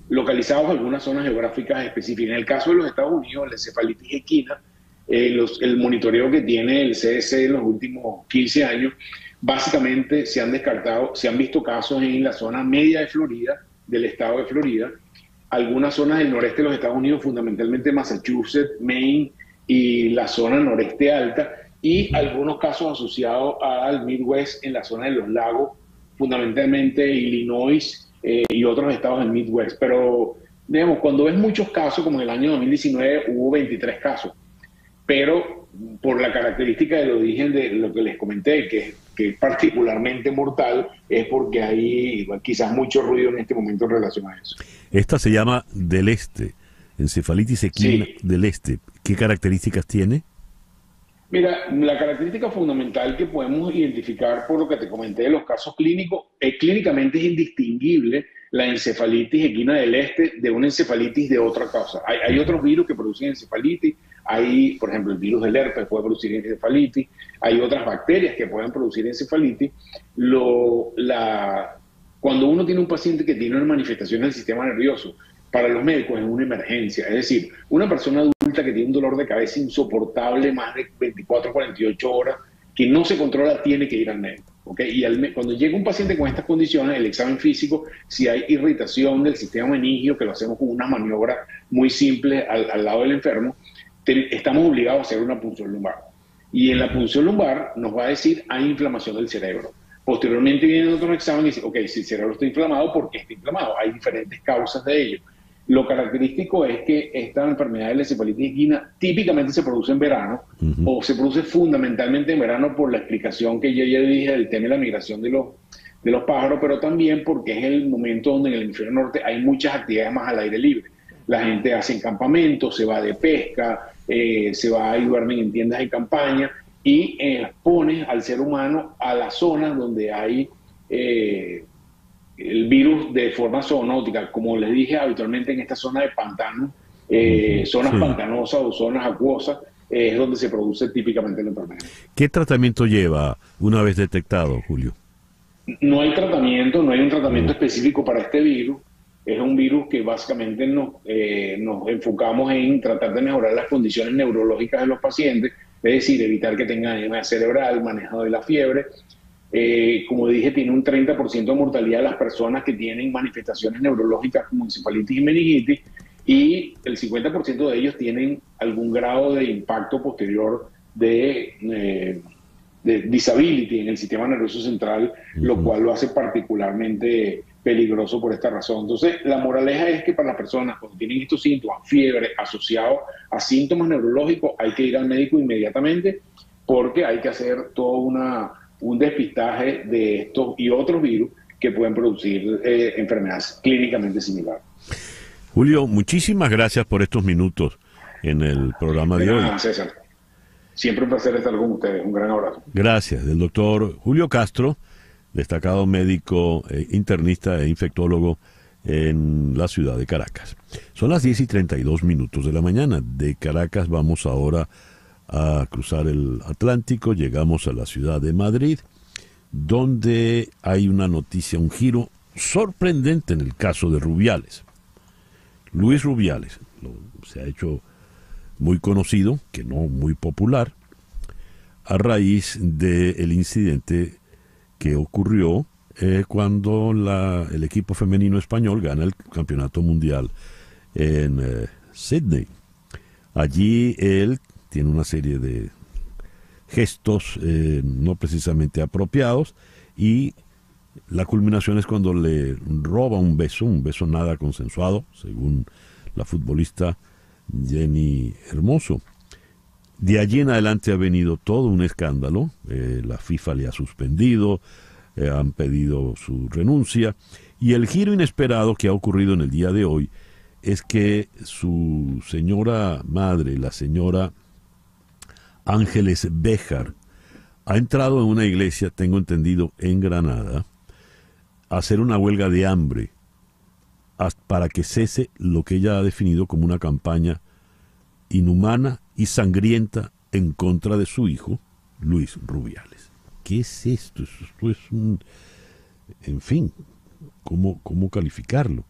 localizados en algunas zonas geográficas específicas. En el caso de los Estados Unidos, la encefalitis equina, el monitoreo que tiene el CDC en los últimos 15 años, básicamente se han visto casos en la zona media de Florida, del estado de Florida, algunas zonas del noreste de los Estados Unidos, fundamentalmente Massachusetts, Maine y la zona noreste alta, y algunos casos asociados al Midwest en la zona de los lagos, fundamentalmente Illinois y otros estados del Midwest. Pero, digamos, cuando ves muchos casos, como en el año 2019 hubo 23 casos, pero por la característica del origen de lo que les comenté, que es particularmente mortal, es porque hay quizás mucho ruido en este momento en relación a eso. Esta se llama del este, encefalitis equina del este. ¿Qué características tiene? Mira, la característica fundamental que podemos identificar por lo que te comenté de los casos clínicos, clínicamente es indistinguible la encefalitis equina del este de una encefalitis de otra causa. Hay otros virus que producen encefalitis, hay, por ejemplo, el virus del herpes puede producir encefalitis, hay otras bacterias que pueden producir encefalitis. Cuando uno tiene un paciente que tiene una manifestación del sistema nervioso, para los médicos es una emergencia. Es decir, una persona adulta que tiene un dolor de cabeza insoportable más de 24 o 48 horas, que no se controla, tiene que ir al médico. ¿Okay? Y cuando llega un paciente con estas condiciones, el examen físico, si hay irritación del sistema meningio, que lo hacemos con una maniobra muy simple al lado del enfermo, estamos obligados a hacer una punción lumbar. Y en la punción lumbar nos va a decir hay inflamación del cerebro. Posteriormente viene otro examen y dice, ok, si el cerebro está inflamado, ¿por qué está inflamado? Hay diferentes causas de ello. Lo característico es que esta enfermedad de la encefalitis equina típicamente se produce en verano, o se produce fundamentalmente en verano por la explicación que yo ya dije del tema de la migración de los pájaros, pero también porque es el momento donde en el hemisferio norte hay muchas actividades más al aire libre. La gente hace campamentos, se va de pesca, se va y duermen en tiendas de campaña y expone al ser humano a las zonas donde hay el virus de forma zoonótica. Como les dije, habitualmente en esta zona de pantano, zonas pantanosas o zonas acuosas, es donde se produce típicamente la enfermedad. ¿Qué tratamiento lleva una vez detectado, Julio? no hay tratamiento, no hay un tratamiento específico para este virus. Es un virus que básicamente nos enfocamos en tratar de mejorar las condiciones neurológicas de los pacientes, es decir, evitar que tengan edema cerebral, manejo de la fiebre. Como dije, tiene un 30% de mortalidad las personas que tienen manifestaciones neurológicas como encefalitis y meningitis, y el 50% de ellos tienen algún grado de impacto posterior de disability en el sistema nervioso central, lo cual lo hace particularmente peligroso por esta razón. Entonces, la moraleja es que para las personas cuando tienen estos síntomas, fiebre, asociados a síntomas neurológicos, hay que ir al médico inmediatamente, porque hay que hacer todo un despistaje de estos y otros virus que pueden producir enfermedades clínicamente similares. Julio, muchísimas gracias por estos minutos en el programa de hoy. César. Siempre un placer estar con ustedes. Un gran abrazo. Gracias. Del doctor Julio Castro, destacado médico internista e infectólogo en la ciudad de Caracas. Son las 10:32 de la mañana. De Caracas vamos ahora a cruzar el Atlántico. Llegamos a la ciudad de Madrid, donde hay una noticia, un giro sorprendente en el caso de Rubiales. Luis Rubiales se ha hecho muy conocido, que no muy popular, a raíz del incidente que ocurrió cuando el equipo femenino español gana el campeonato mundial en Sydney. Allí él tiene una serie de gestos no precisamente apropiados, y la culminación es cuando le roba un beso nada consensuado, según la futbolista Jenny Hermoso. De allí en adelante ha venido todo un escándalo. La FIFA le ha suspendido, han pedido su renuncia, y el giro inesperado que ha ocurrido en el día de hoy es que su señora madre, la señora Ángeles Béjar, ha entrado en una iglesia, tengo entendido, en Granada, a hacer una huelga de hambre para que cese lo que ella ha definido como una campaña inhumana y sangrienta en contra de su hijo, Luis Rubiales. ¿Qué es esto? Esto es un... En fin, ¿cómo calificarlo?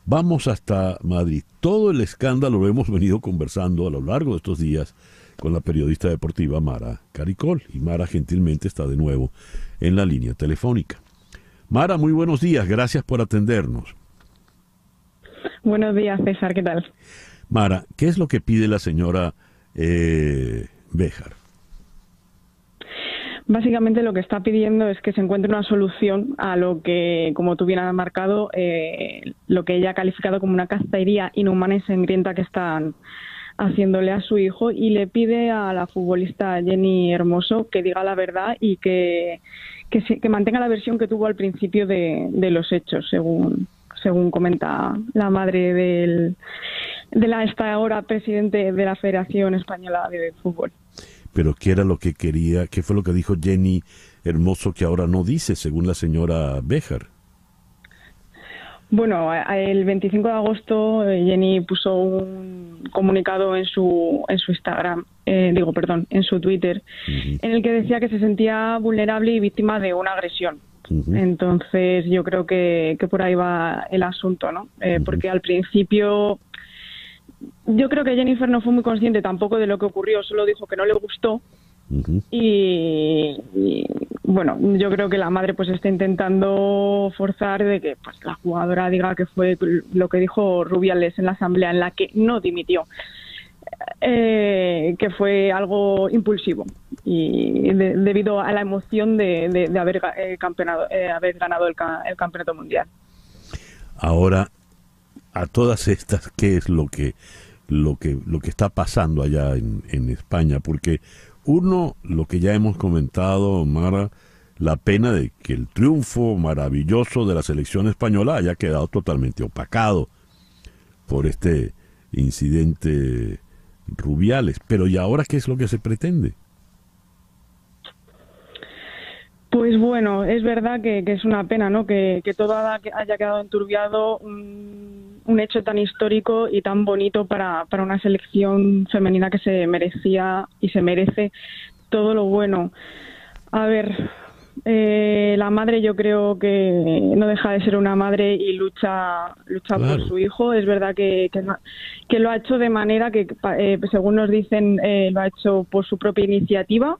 Vamos hasta Madrid. Todo el escándalo lo hemos venido conversando a lo largo de estos días con la periodista deportiva Mara Caricol, y Mara gentilmente está de nuevo en la línea telefónica. Mara, muy buenos días, gracias por atendernos. Buenos días, César, ¿qué tal? Mara, ¿qué es lo que pide la señora Béjar? Básicamente lo que está pidiendo es que se encuentre una solución a lo que, como tú bien has marcado, lo que ella ha calificado como una cacería inhumana y sangrienta que están haciéndole a su hijo, y le pide a la futbolista Jenny Hermoso que diga la verdad y que mantenga la versión que tuvo al principio de los hechos, según comenta la madre de la hasta ahora presidente de la Federación Española de Fútbol. Pero ¿qué era lo que quería? ¿Qué fue lo que dijo Jenny Hermoso que ahora no dice, según la señora Béjar? Bueno, el 25 de agosto Jenny puso un comunicado en su Instagram, en su Twitter, en el que decía que se sentía vulnerable y víctima de una agresión. Entonces yo creo que por ahí va el asunto, ¿no? Porque al principio yo creo que Jennifer no fue muy consciente tampoco de lo que ocurrió, solo dijo que no le gustó. Y bueno, yo creo que la madre pues está intentando forzar de que pues la jugadora diga que fue lo que dijo Rubiales en la asamblea en la que no dimitió, que fue algo impulsivo y debido a la emoción de haber ganado el campeonato mundial. Ahora, a todas estas, ¿qué es lo que está pasando allá en España? Porque uno, lo que ya hemos comentado, Mara, la pena de que el triunfo maravilloso de la selección española haya quedado totalmente opacado por este incidente Rubiales. Pero ¿y ahora qué es lo que se pretende? Pues bueno, es verdad que es una pena, ¿no? Que todo haya quedado enturbiado, un hecho tan histórico y tan bonito para una selección femenina que se merecía y se merece todo lo bueno. A ver, La madre yo creo que no deja de ser una madre y lucha Claro. por su hijo. Es verdad que lo ha hecho de manera que, según nos dicen, lo ha hecho por su propia iniciativa.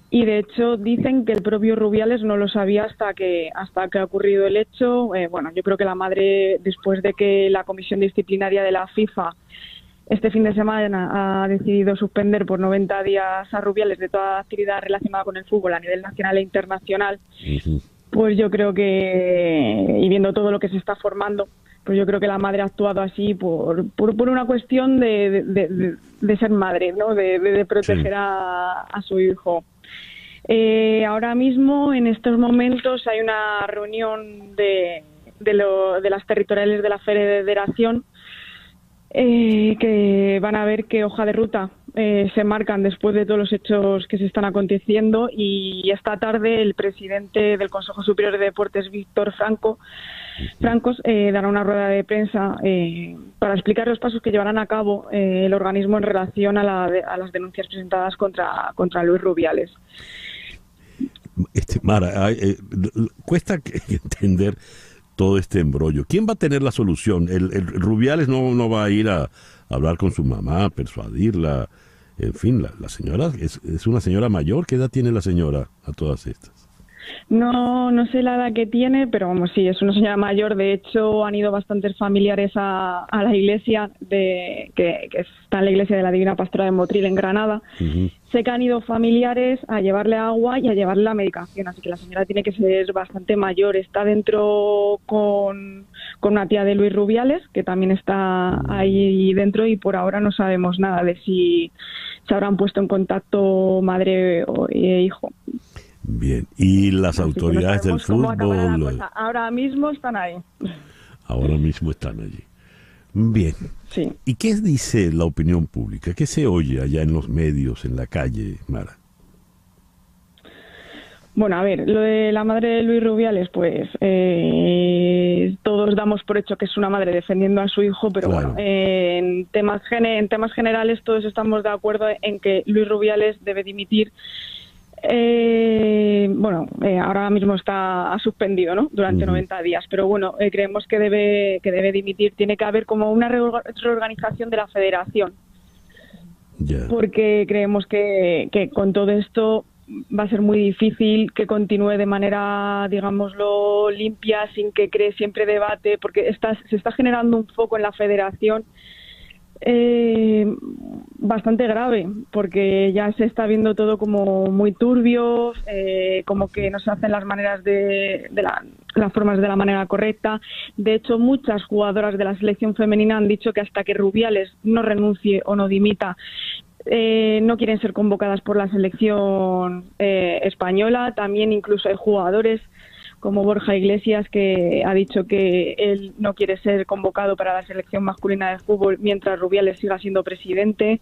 Y de hecho dicen que el propio Rubiales no lo sabía hasta que ha ocurrido el hecho. Bueno, yo creo que la madre, después de que la comisión disciplinaria de la FIFA este fin de semana ha decidido suspender por 90 días a Rubiales de toda actividad relacionada con el fútbol a nivel nacional e internacional, pues yo creo que, y viendo todo lo que se está formando, pues yo creo que la madre ha actuado así por una cuestión de ser madre, ¿no? De proteger a su hijo. Ahora mismo, en estos momentos, hay una reunión de las territoriales de la Federación que van a ver qué hoja de ruta se marcan después de todos los hechos que se están aconteciendo, y esta tarde el presidente del Consejo Superior de Deportes, Víctor Francos, dará una rueda de prensa para explicar los pasos que llevarán a cabo el organismo en relación a las denuncias presentadas contra Luis Rubiales. Mara, cuesta entender todo este embrollo. ¿Quién va a tener la solución? El Rubiales no va a ir a hablar con su mamá, a persuadirla. En fin, la señora es una señora mayor. ¿Qué edad tiene la señora a todas estas? No sé la edad que tiene, pero vamos, sí, es una señora mayor. De hecho, han ido bastantes familiares a la iglesia, que está en la iglesia de la Divina Pastora de Motril, en Granada. Sé que han ido familiares a llevarle agua y a llevarle la medicación, así que la señora tiene que ser bastante mayor. Está dentro con una tía de Luis Rubiales, que también está ahí dentro, y por ahora no sabemos nada de si se habrán puesto en contacto madre e hijo. Bien, ¿y las autoridades del fútbol? Ahora mismo están ahí. Ahora mismo están allí. Bien. Sí. ¿Y qué dice la opinión pública? ¿Qué se oye allá en los medios, en la calle, Mara? Bueno, a ver, lo de la madre de Luis Rubiales, pues todos damos por hecho que es una madre defendiendo a su hijo, pero claro. Bueno, en temas generales todos estamos de acuerdo en que Luis Rubiales debe dimitir. Ahora mismo está suspendido, ¿no? Durante 90 días, pero bueno, creemos que debe dimitir. Tiene que haber como una reorganización de la federación, porque creemos que con todo esto va a ser muy difícil que continúe de manera, digámoslo, limpia, sin que cree siempre debate, porque se está generando un foco en la federación bastante grave, porque ya se está viendo todo como muy turbio, como que no se hacen las formas de la manera correcta. De hecho, muchas jugadoras de la selección femenina han dicho que hasta que Rubiales no renuncie o no dimita, no quieren ser convocadas por la selección española. También incluso hay jugadores como Borja Iglesias, que ha dicho que él no quiere ser convocado para la selección masculina de fútbol mientras Rubiales siga siendo presidente.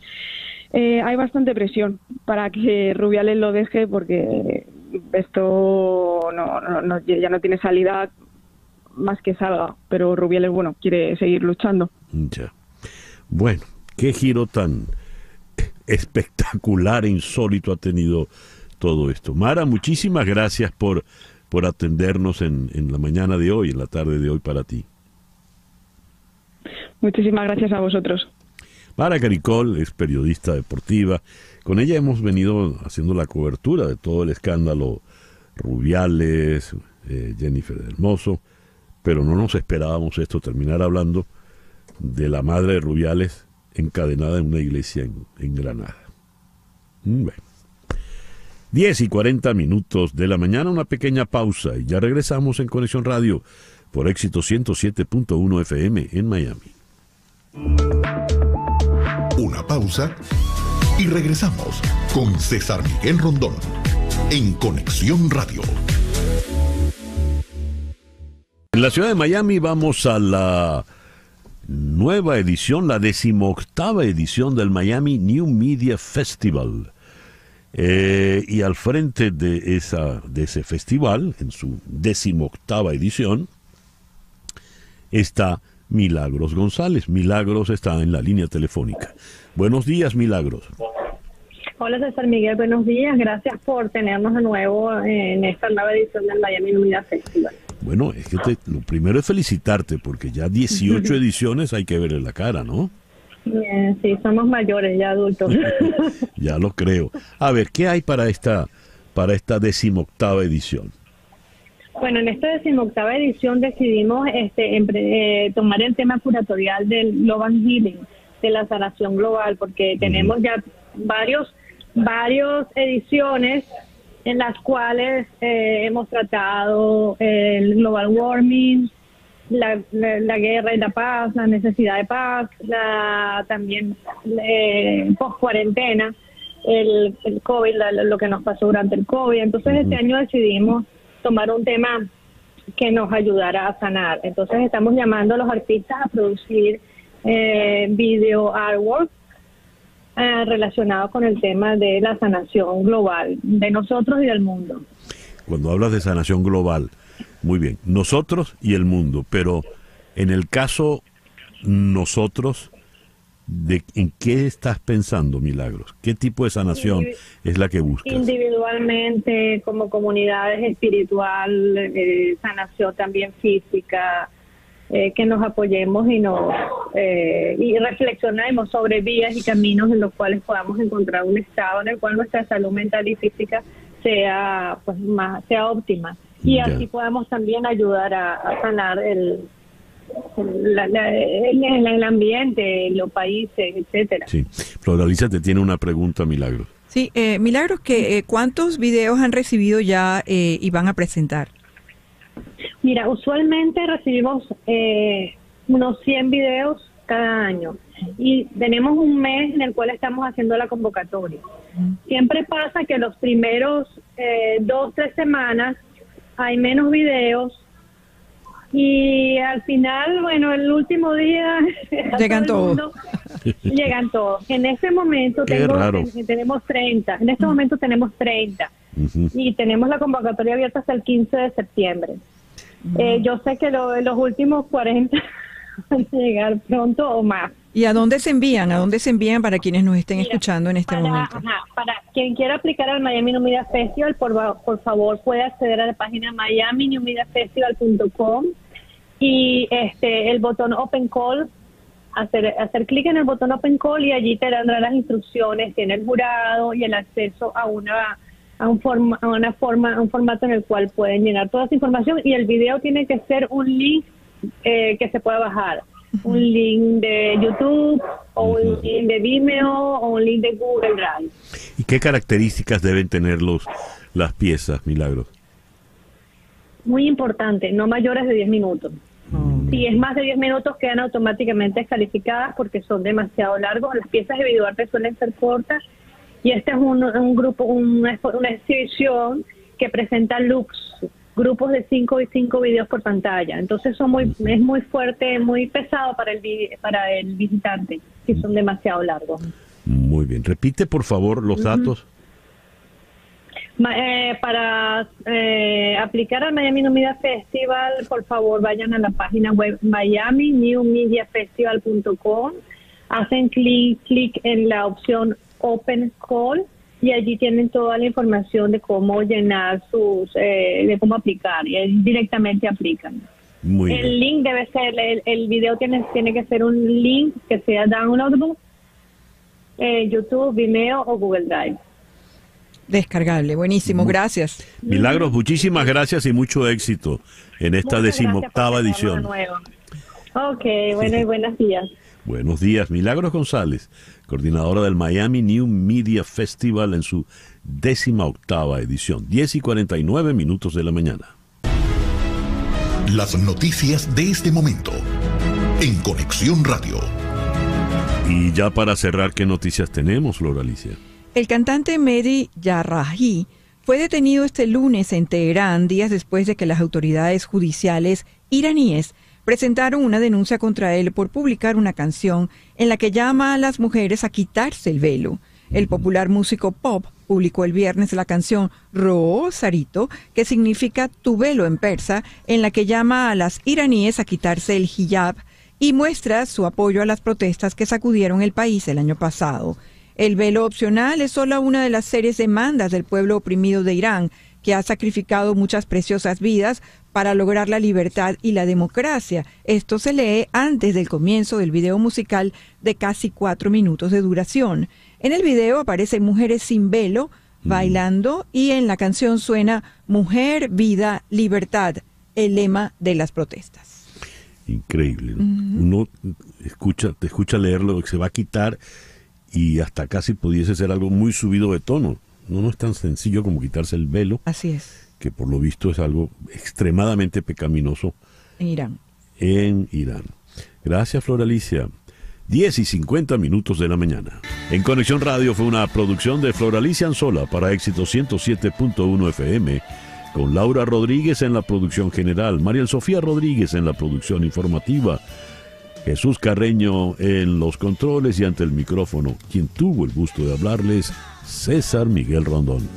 Hay bastante presión para que Rubiales lo deje, porque esto ya no tiene salida más que salga, pero Rubiales, bueno, quiere seguir luchando. Ya. Bueno, qué giro tan espectacular e insólito ha tenido todo esto. Mara, muchísimas gracias por atendernos en la mañana de hoy, en la tarde de hoy para ti. Muchísimas gracias a vosotros. Mara Caricol es periodista deportiva. Con ella hemos venido haciendo la cobertura de todo el escándalo Rubiales, Jennifer Hermoso, pero no nos esperábamos esto, terminar hablando de la madre de Rubiales encadenada en una iglesia en Granada. Bueno. 10:40 de la mañana, una pequeña pausa y ya regresamos en Conexión Radio por Éxito 107.1 FM en Miami. Una pausa y regresamos con César Miguel Rondón en Conexión Radio. En la ciudad de Miami vamos a la nueva edición, la 18ª edición del Miami New Media Festival. Y al frente de ese festival, en su 18ª edición, está Milagros González. Milagros está en la línea telefónica. Buenos días, Milagros. Hola César Miguel, buenos días. Gracias por tenernos de nuevo en esta nueva edición del Miami New Media Festival. Bueno, es que lo primero es felicitarte, porque ya 18 ediciones hay que verle la cara, ¿no? Bien, sí, somos mayores, ya adultos. Ya lo creo. A ver, ¿qué hay para esta 18ª edición? Bueno, en esta 18ª edición decidimos tomar el tema curatorial del Global Healing, de la sanación global, porque tenemos ya varias ediciones en las cuales hemos tratado el global warming, la guerra y la paz, la necesidad de paz, también post-cuarentena, el COVID, lo que nos pasó durante el COVID. Entonces este año decidimos tomar un tema que nos ayudara a sanar. Entonces estamos llamando a los artistas a producir video artwork relacionado con el tema de la sanación global, de nosotros y del mundo. Cuando hablas de sanación global, muy bien, nosotros y el mundo, pero en el caso nosotros, ¿en qué estás pensando, Milagros? ¿Qué tipo de sanación es la que buscas? Individualmente, como comunidades espiritual, sanación también física, que nos apoyemos y reflexionemos sobre vías y caminos en los cuales podamos encontrar un estado en el cual nuestra salud mental y física sea óptima, y así podamos también ayudar a sanar el ambiente, los países, etcétera. Sí, Floralicia te tiene una pregunta, Milagros. Sí, Milagros, ¿cuántos videos han recibido ya y van a presentar? Mira, usualmente recibimos unos 100 videos cada año y tenemos un mes en el cual estamos haciendo la convocatoria. Siempre pasa que los primeros 2-3 semanas hay menos videos y al final, bueno, el último día llegan todos. Llegan todos. En este momento tenemos 30. En este momento tenemos 30 y tenemos la convocatoria abierta hasta el 15 de septiembre. Yo sé que los últimos 40 van a llegar pronto o más. ¿Y a dónde se envían? ¿A dónde se envían para quienes nos estén escuchando en este momento? Para quien quiera aplicar al Miami New Media Festival, por favor puede acceder a la página miaminewmediafestival.com y el botón Open Call, hacer clic en el botón Open Call y allí te darán las instrucciones, tiene el jurado y el acceso a un formato en el cual pueden llenar toda esa información, y el video tiene que ser un link que se pueda bajar, un link de YouTube o un link de Vimeo o un link de Google Drive. ¿Y qué características deben tener las piezas, Milagros? Muy importante, no mayores de 10 minutos. Si es más de 10 minutos quedan automáticamente descalificadas porque son demasiado largos. Las piezas de videoarte suelen ser cortas y este es un grupo, una exhibición que presenta looks, grupos de 5 videos por pantalla. Entonces es muy fuerte, muy pesado para el visitante si son demasiado largos. Muy bien. Repite por favor los datos. Para aplicar al Miami New Media Festival, por favor vayan a la página web miaminewmediafestival.com, hacen clic en la opción Open Call y allí tienen toda la información de cómo llenar de cómo aplicar, y ahí directamente aplican. Muy bien. El link debe ser, el video tiene que ser un link que sea downloadable, YouTube, Vimeo o Google Drive. Descargable, buenísimo, gracias. Milagros, muchísimas gracias y mucho éxito en esta 18ª edición. Ok, bueno, y buenos días. Buenos días, Milagros González, coordinadora del Miami New Media Festival en su 18ª edición, 10:49 de la mañana. Las noticias de este momento en Conexión Radio. Y ya para cerrar, ¿qué noticias tenemos, Floralicia? El cantante Mehdi Yarrahi fue detenido este lunes en Teherán, días después de que las autoridades judiciales iraníes presentaron una denuncia contra él por publicar una canción en la que llama a las mujeres a quitarse el velo. El popular músico pop publicó el viernes la canción Roo Sarito, que significa tu velo en persa, en la que llama a las iraníes a quitarse el hijab y muestra su apoyo a las protestas que sacudieron el país el año pasado. El velo opcional es solo una de las serias demandas del pueblo oprimido de Irán, que ha sacrificado muchas preciosas vidas para lograr la libertad y la democracia. Esto se lee antes del comienzo del video musical de casi 4 minutos de duración. En el video aparecen mujeres sin velo, bailando, y en la canción suena Mujer, Vida, Libertad, el lema de las protestas. Increíble, ¿no? Uno te escucha leerlo, que se va a quitar y hasta casi pudiese ser algo muy subido de tono. No es tan sencillo como quitarse el velo. Así es. Que por lo visto es algo extremadamente pecaminoso en Irán. Gracias, Flor Alicia. 10:50 de la mañana. En Conexión Radio fue una producción de Flor Alicia Anzola para Éxito 107.1 FM, con Laura Rodríguez en la producción general, Mariel Sofía Rodríguez en la producción informativa, Jesús Carreño en los controles, y ante el micrófono, quien tuvo el gusto de hablarles, César Miguel Rondón.